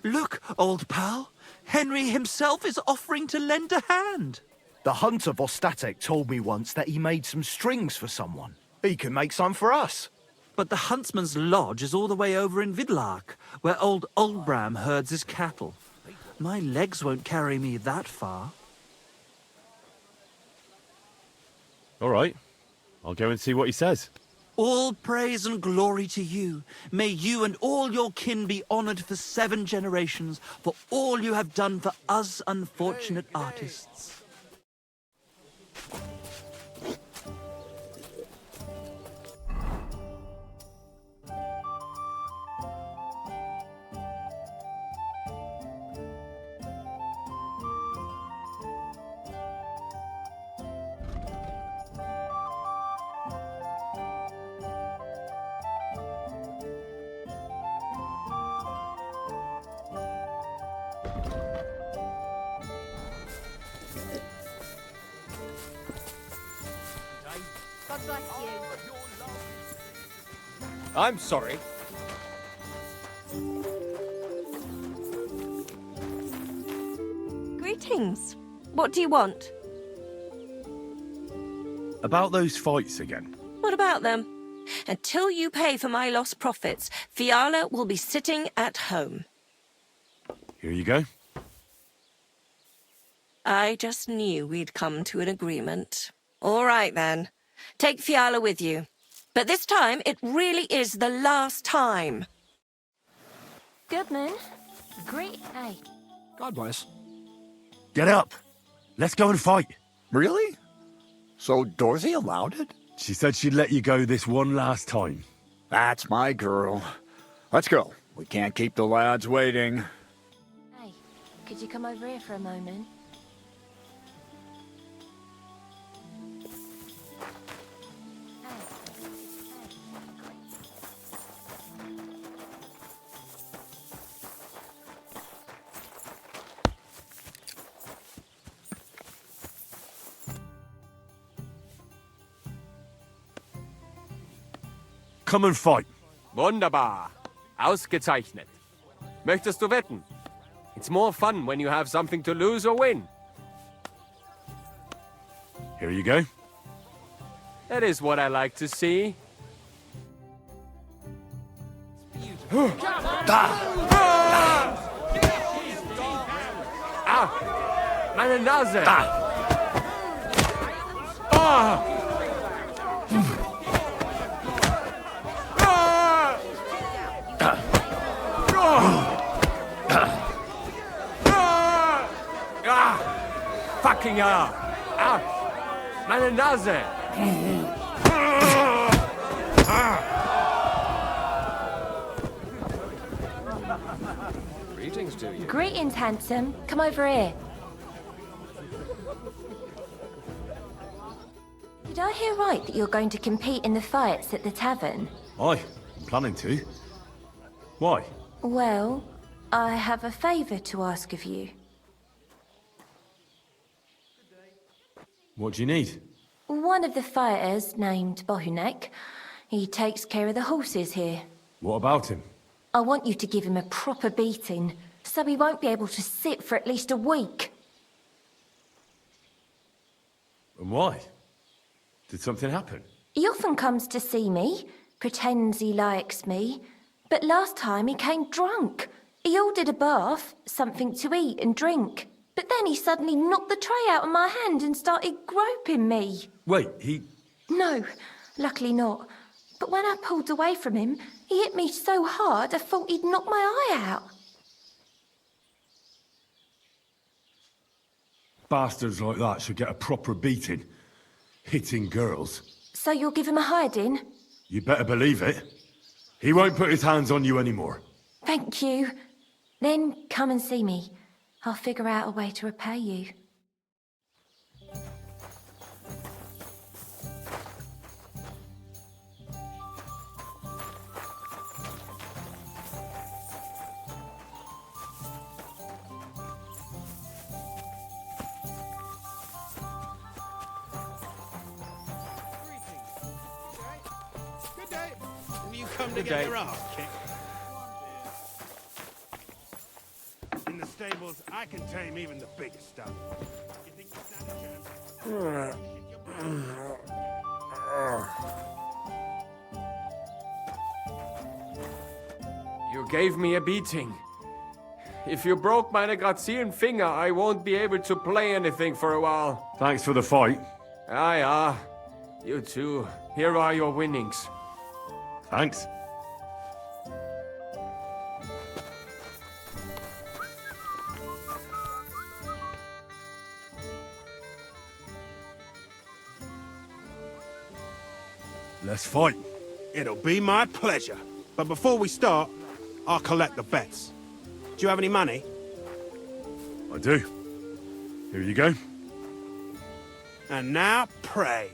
Look, old pal. Henry himself is offering to lend a hand. The hunter Vostatek told me once that he made some strings for someone. He can make some for us. But the huntsman's lodge is all the way over in Vidlark, where old Oldbram herds his cattle. My legs won't carry me that far. All right. I'll go and see what he says. All praise and glory to you. May you and all your kin be honored for 7 generations for all you have done for us unfortunate artists. God bless you. I'm sorry. Greetings. What do you want? About those fights again. What about them? Until you pay for my lost profits, Fiala will be sitting at home. Here you go. I just knew we'd come to an agreement. All right, then. Take Fiala with you. But this time, it really is the last time. Goodman. Great. Hey. God bless. Get up. Let's go and fight. Really? So Dorothy allowed it? She said she'd let you go this one last time. That's my girl. Let's go. We can't keep the lads waiting. Hey, could you come over here for a moment? Come and fight. Wunderbar. Ausgezeichnet. Möchtest du wetten? It's more fun when you have something to lose or win. Here you go. That is what I like to see. Meine Nase! Fucking hell! Meine Nase! Greetings to you. Greetings, handsome. Come over here. Did I hear right that you're going to compete in the fights at the tavern? Aye, I'm planning to. Why? Well, I have a favour to ask of you. What do you need? One of the fighters, named Bohunek, he takes care of the horses here. What about him? I want you to give him a proper beating, so he won't be able to sit for at least a week. And why? Did something happen? He often comes to see me, pretends he likes me, but last time he came drunk. He ordered a bath, something to eat and drink, but then he suddenly knocked the tray out of my hand and started groping me. Wait, he... No, luckily not. But when I pulled away from him, he hit me so hard I thought he'd knock my eye out. Bastards like that should get a proper beating. Hitting girls. So you'll give him a hiding? You better believe it. He won't put his hands on you anymore. Thank you. Then come and see me. I'll figure out a way to repay you. Good day. Have you come to Good get day. your ass kicked? In the stables, I can tame even the biggest stuff. You think you stand a chance? You gave me a beating. If you broke my Grazian finger, I won't be able to play anything for a while. Thanks for the fight. Ah. You too. Here are your winnings. Thanks. Let's fight. It'll be my pleasure. But before we start, I'll collect the bets. Do you have any money? I do. Here you go. And now pray.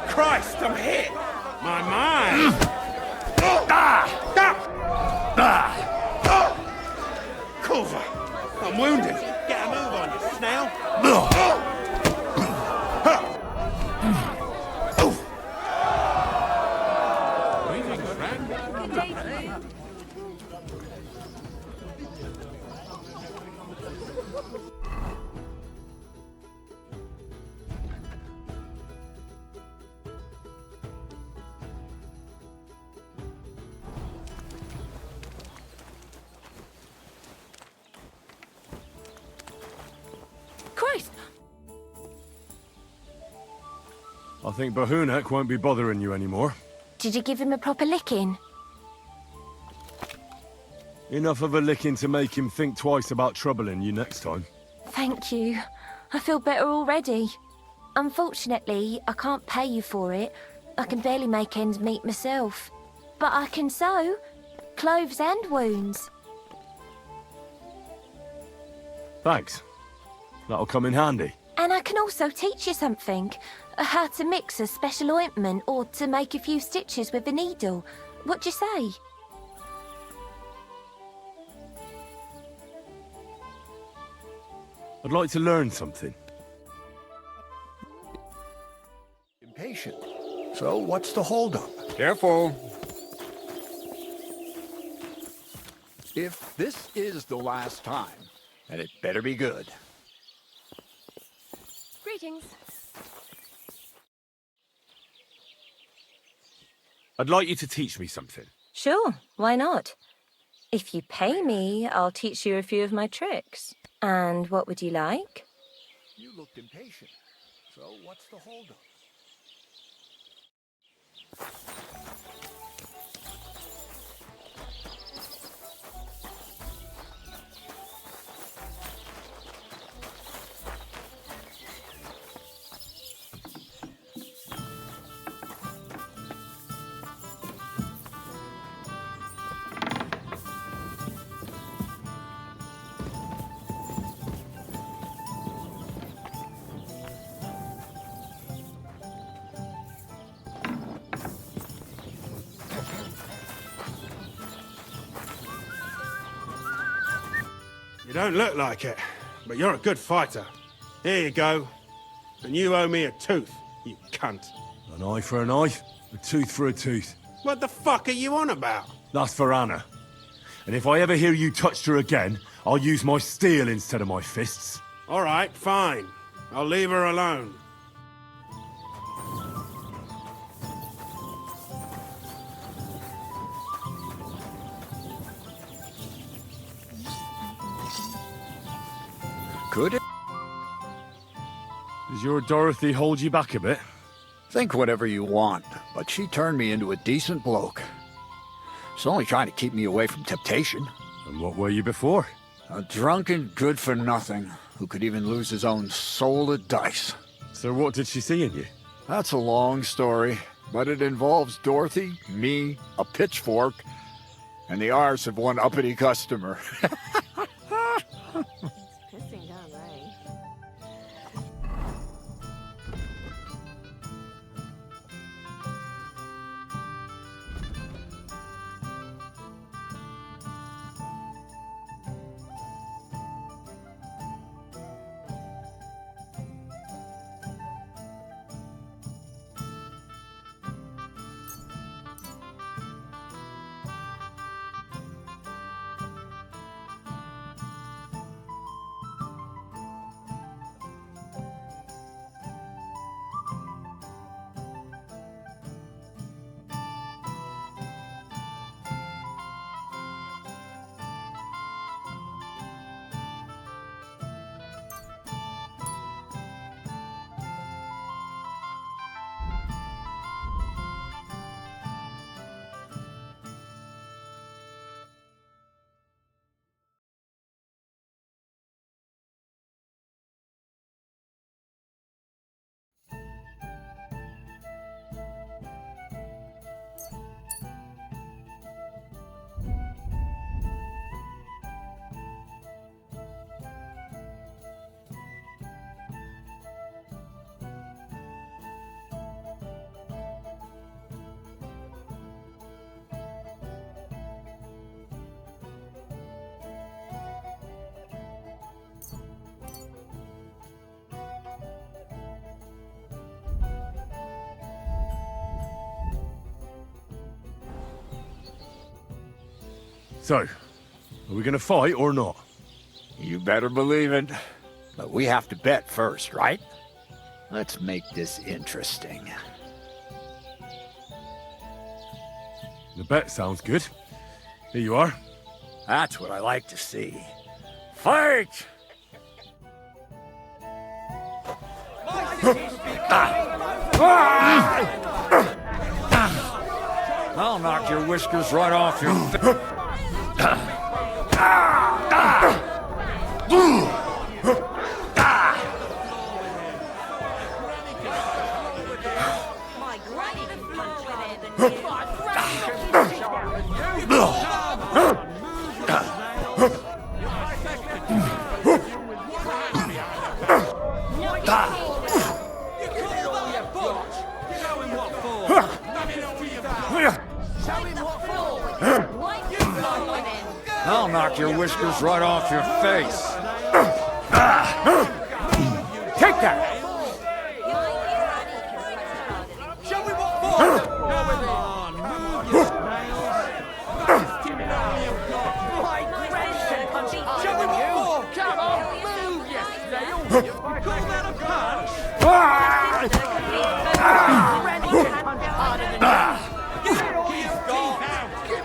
Christ, I'm hit! My mind! Culver, I'm wounded. Get a move on you, snail. Christ! I think Bahunek won't be bothering you anymore. Did you give him a proper licking? Enough of a licking to make him think twice about troubling you next time. Thank you. I feel better already. Unfortunately, I can't pay you for it. I can barely make ends meet myself. But I can sew. Clothes and wounds. Thanks. That'll come in handy. And I can also teach you something. How to mix a special ointment or to make a few stitches with a needle. What do you say? I'd like to learn something. Impatient. So what's the holdup? Careful. If this is the last time, then it better be good. Greetings. I'd like you to teach me something. Sure, why not? If you pay me, I'll teach you a few of my tricks. And what would you like? You looked impatient. So what's the holdup? You don't look like it, but you're a good fighter. Here you go. And you owe me a tooth, you cunt. An eye for an eye, a tooth for a tooth. What the fuck are you on about? That's for Anna. And if I ever hear you touched her again, I'll use my steel instead of my fists. All right, fine. I'll leave her alone. Could it? Does your Dorothy hold you back a bit? Think whatever you want, but she turned me into a decent bloke. She's only trying to keep me away from temptation. And what were you before? A drunken good-for-nothing who could even lose his own soul to dice. So what did she see in you? That's a long story, but it involves Dorothy, me, a pitchfork, and the arse of one uppity customer. Pissing down Ray. So, are we gonna fight or not? You better believe it. But we have to bet first, right? Let's make this interesting. The bet sounds good. Here you are. That's what I like to see. Fight! I'll knock your whiskers right off your face. I'll knock your whiskers right off your face. Take that! Show me what for! Come on, move, you snail! You call that a punch? Harder than you.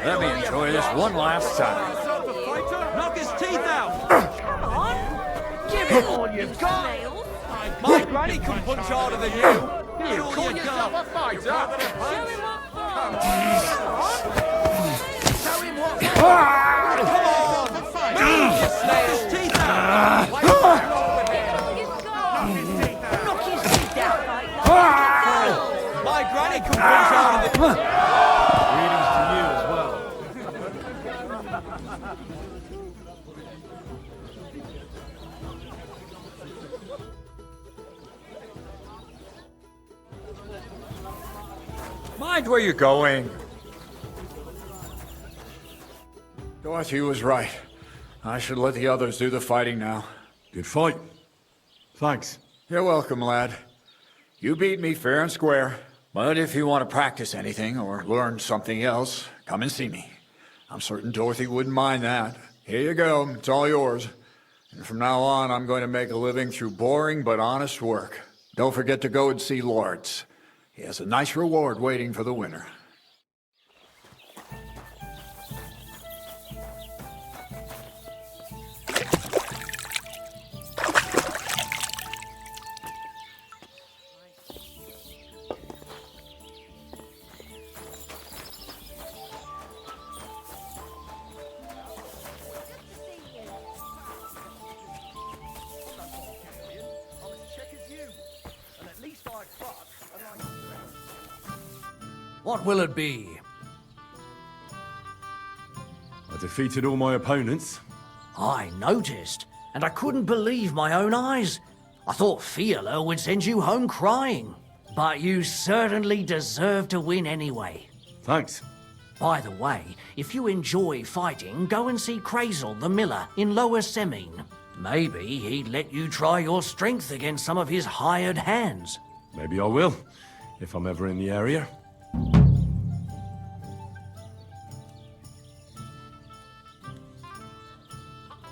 Let me enjoy this one last time. Knock his teeth out! Come on. Give it all you've got. My granny can punch harder than you! You call yourself a fighter? Show him what for. Show him what Come on! Knock his teeth out! Knock his teeth out. My granny can punch harder than you! Greetings to you as well. Mind where you're going. Dorothy was right. I should let the others do the fighting now. Good fight. Thanks. You're welcome, lad. You beat me fair and square. But if you want to practice anything or learn something else, come and see me. I'm certain Dorothy wouldn't mind that. Here you go. It's all yours. And from now on, I'm going to make a living through boring but honest work. Don't forget to go and see Lawrence. He has a nice reward waiting for the winner. What will it be? I defeated all my opponents. I noticed, and I couldn't believe my own eyes. I thought Fiala would send you home crying. But you certainly deserve to win anyway. Thanks. By the way, if you enjoy fighting, go and see Crazel the miller in Lower Semine. Maybe he'd let you try your strength against some of his hired hands. Maybe I will, if I'm ever in the area.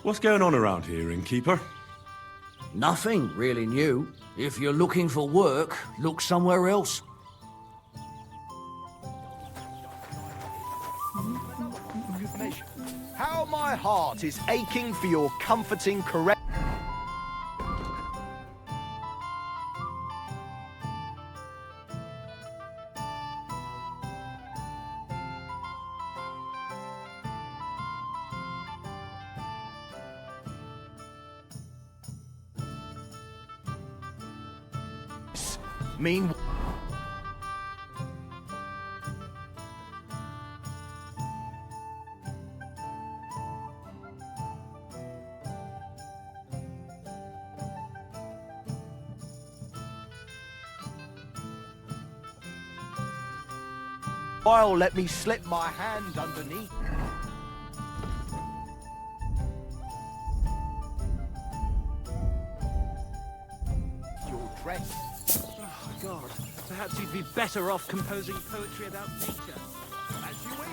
What's going on around here, innkeeper? Nothing really new. If you're looking for work, look somewhere else. How my heart is aching for your comforting correct. Meanwhile. While let me slip my hand underneath. Your dress. Oh, God. Perhaps you'd be better off composing poetry about nature. As you wish.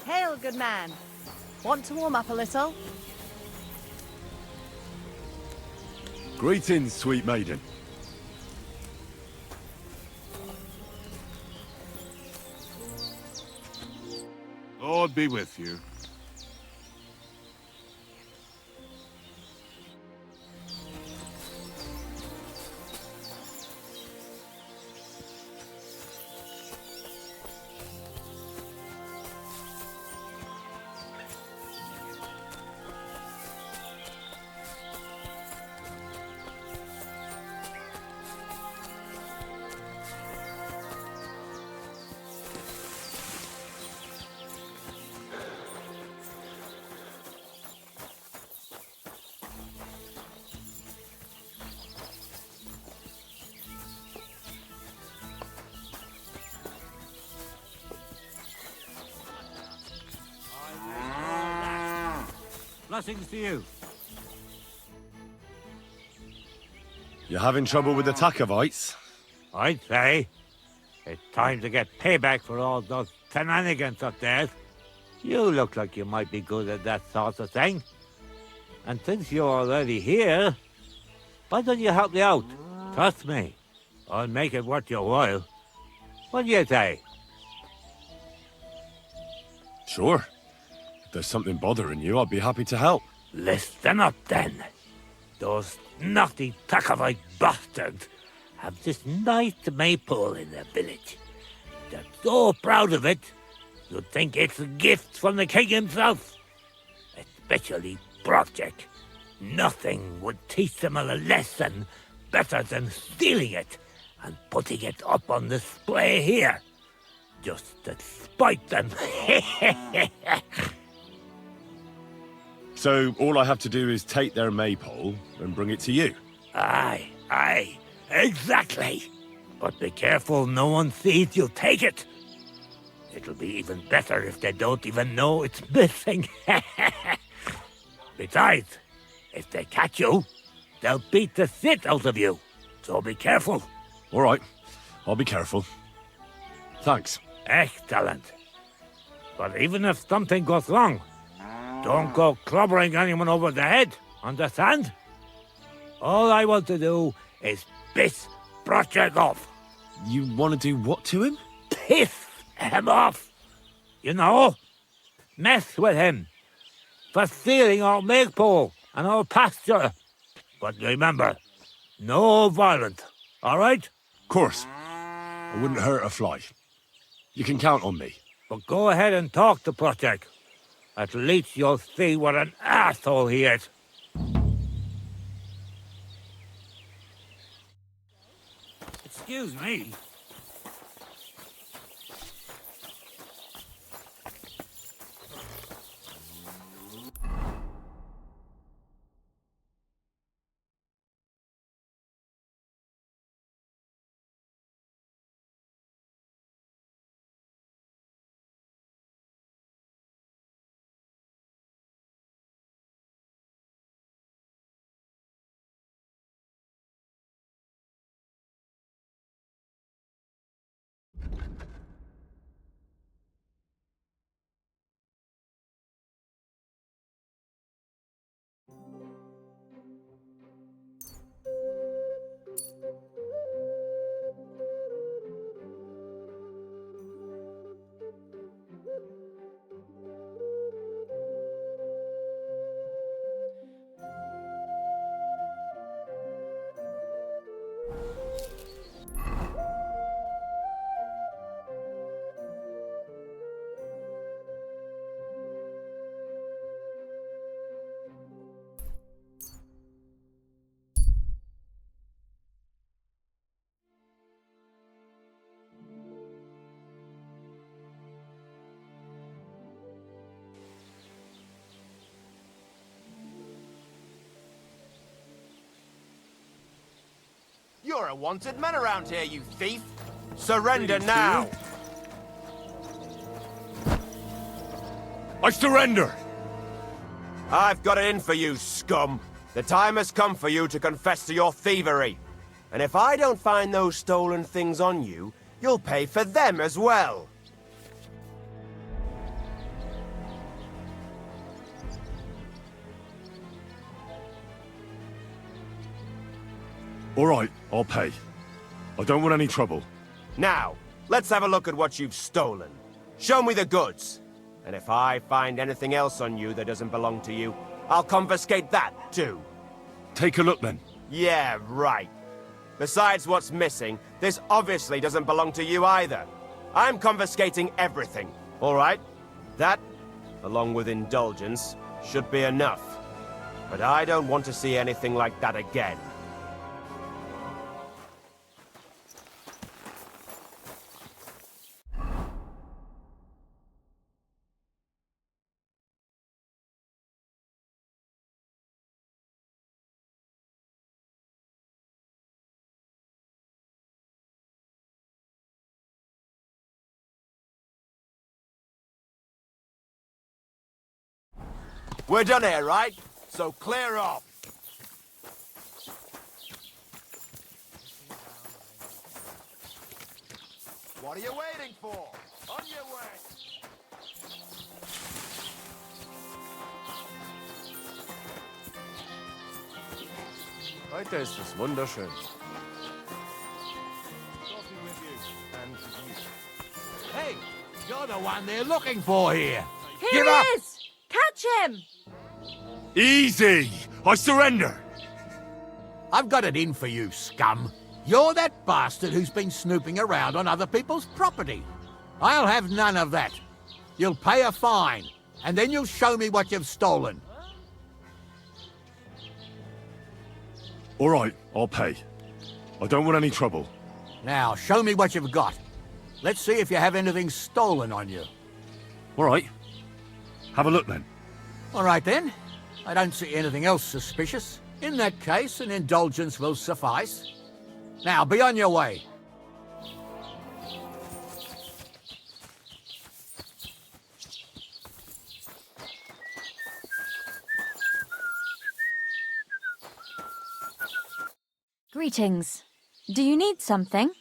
Hail, good man. Want to warm up a little? Greetings, sweet maiden. Lord be with you. Blessings to you. You having trouble with the Takovites? I'd say it's time to get payback for all those shenanigans up there. You look like you might be good at that sort of thing. And since you're already here, why don't you help me out? Trust me, I'll make it worth your while. What do you say? Sure. If there's something bothering you, I'd be happy to help. Listen up then. Those naughty Takovite bastards have this nice maypole in their village. They're so proud of it, you'd think it's a gift from the king himself. Especially Project. Nothing would teach them a lesson better than stealing it and putting it up on display here. Just to spite them. So all I have to do is take their maypole and bring it to you? Aye, exactly. But be careful no one sees you take it. It'll be even better if they don't even know it's missing. Besides, if they catch you, they'll beat the shit out of you. So be careful. All right, I'll be careful. Thanks. Excellent. But even if something goes wrong, don't go clobbering anyone over the head, understand? All I want to do is piss Project off. You want to do what to him? Piss him off. You know, mess with him for stealing our maypole and our pasture. But remember, no violence, all right? Of course. I wouldn't hurt a fly. You can count on me. But go ahead and talk to Project. At least you'll see what an asshole he is. Excuse me. You're a wanted man around here, you thief! Surrender now! I surrender! I've got it in for you, scum! The time has come for you to confess to your thievery. And if I don't find those stolen things on you, you'll pay for them as well. All right, I'll pay. I don't want any trouble. Now, let's have a look at what you've stolen. Show me the goods. And if I find anything else on you that doesn't belong to you, I'll confiscate that too. Take a look then. Yeah, right. Besides what's missing, this obviously doesn't belong to you either. I'm confiscating everything, all right? That, along with indulgence, should be enough. But I don't want to see anything like that again. We're done here, right? So clear off. What are you waiting for? On your way! Heute ist es wunderschön. Hey, you're the one they're looking for here. Here Give he up! is! Catch him! Easy! I surrender! I've got it in for you, scum. You're that bastard who's been snooping around on other people's property. I'll have none of that. You'll pay a fine, and then you'll show me what you've stolen. All right, I'll pay. I don't want any trouble. Now, show me what you've got. Let's see if you have anything stolen on you. All right. Have a look then. All right then. I don't see anything else suspicious. In that case, an indulgence will suffice. Now, be on your way. Greetings. Do you need something?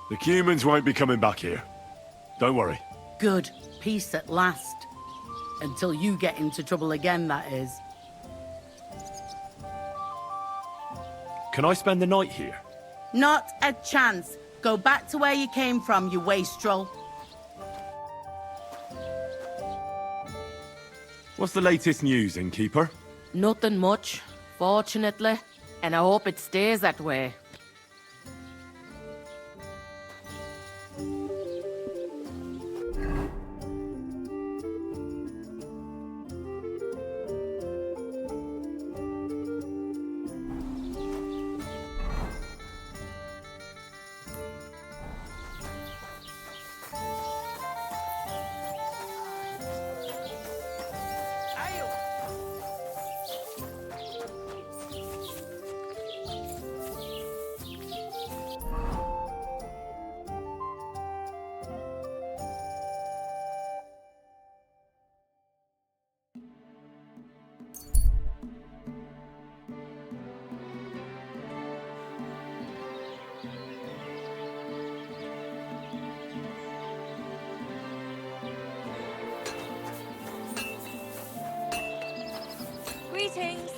The humans won't be coming back here. Don't worry. Good. Peace at last. Until you get into trouble again, that is. Can I spend the night here? Not a chance. Go back to where you came from, you wastrel. What's the latest news, innkeeper? Nothing much, fortunately. And I hope it stays that way. Greetings.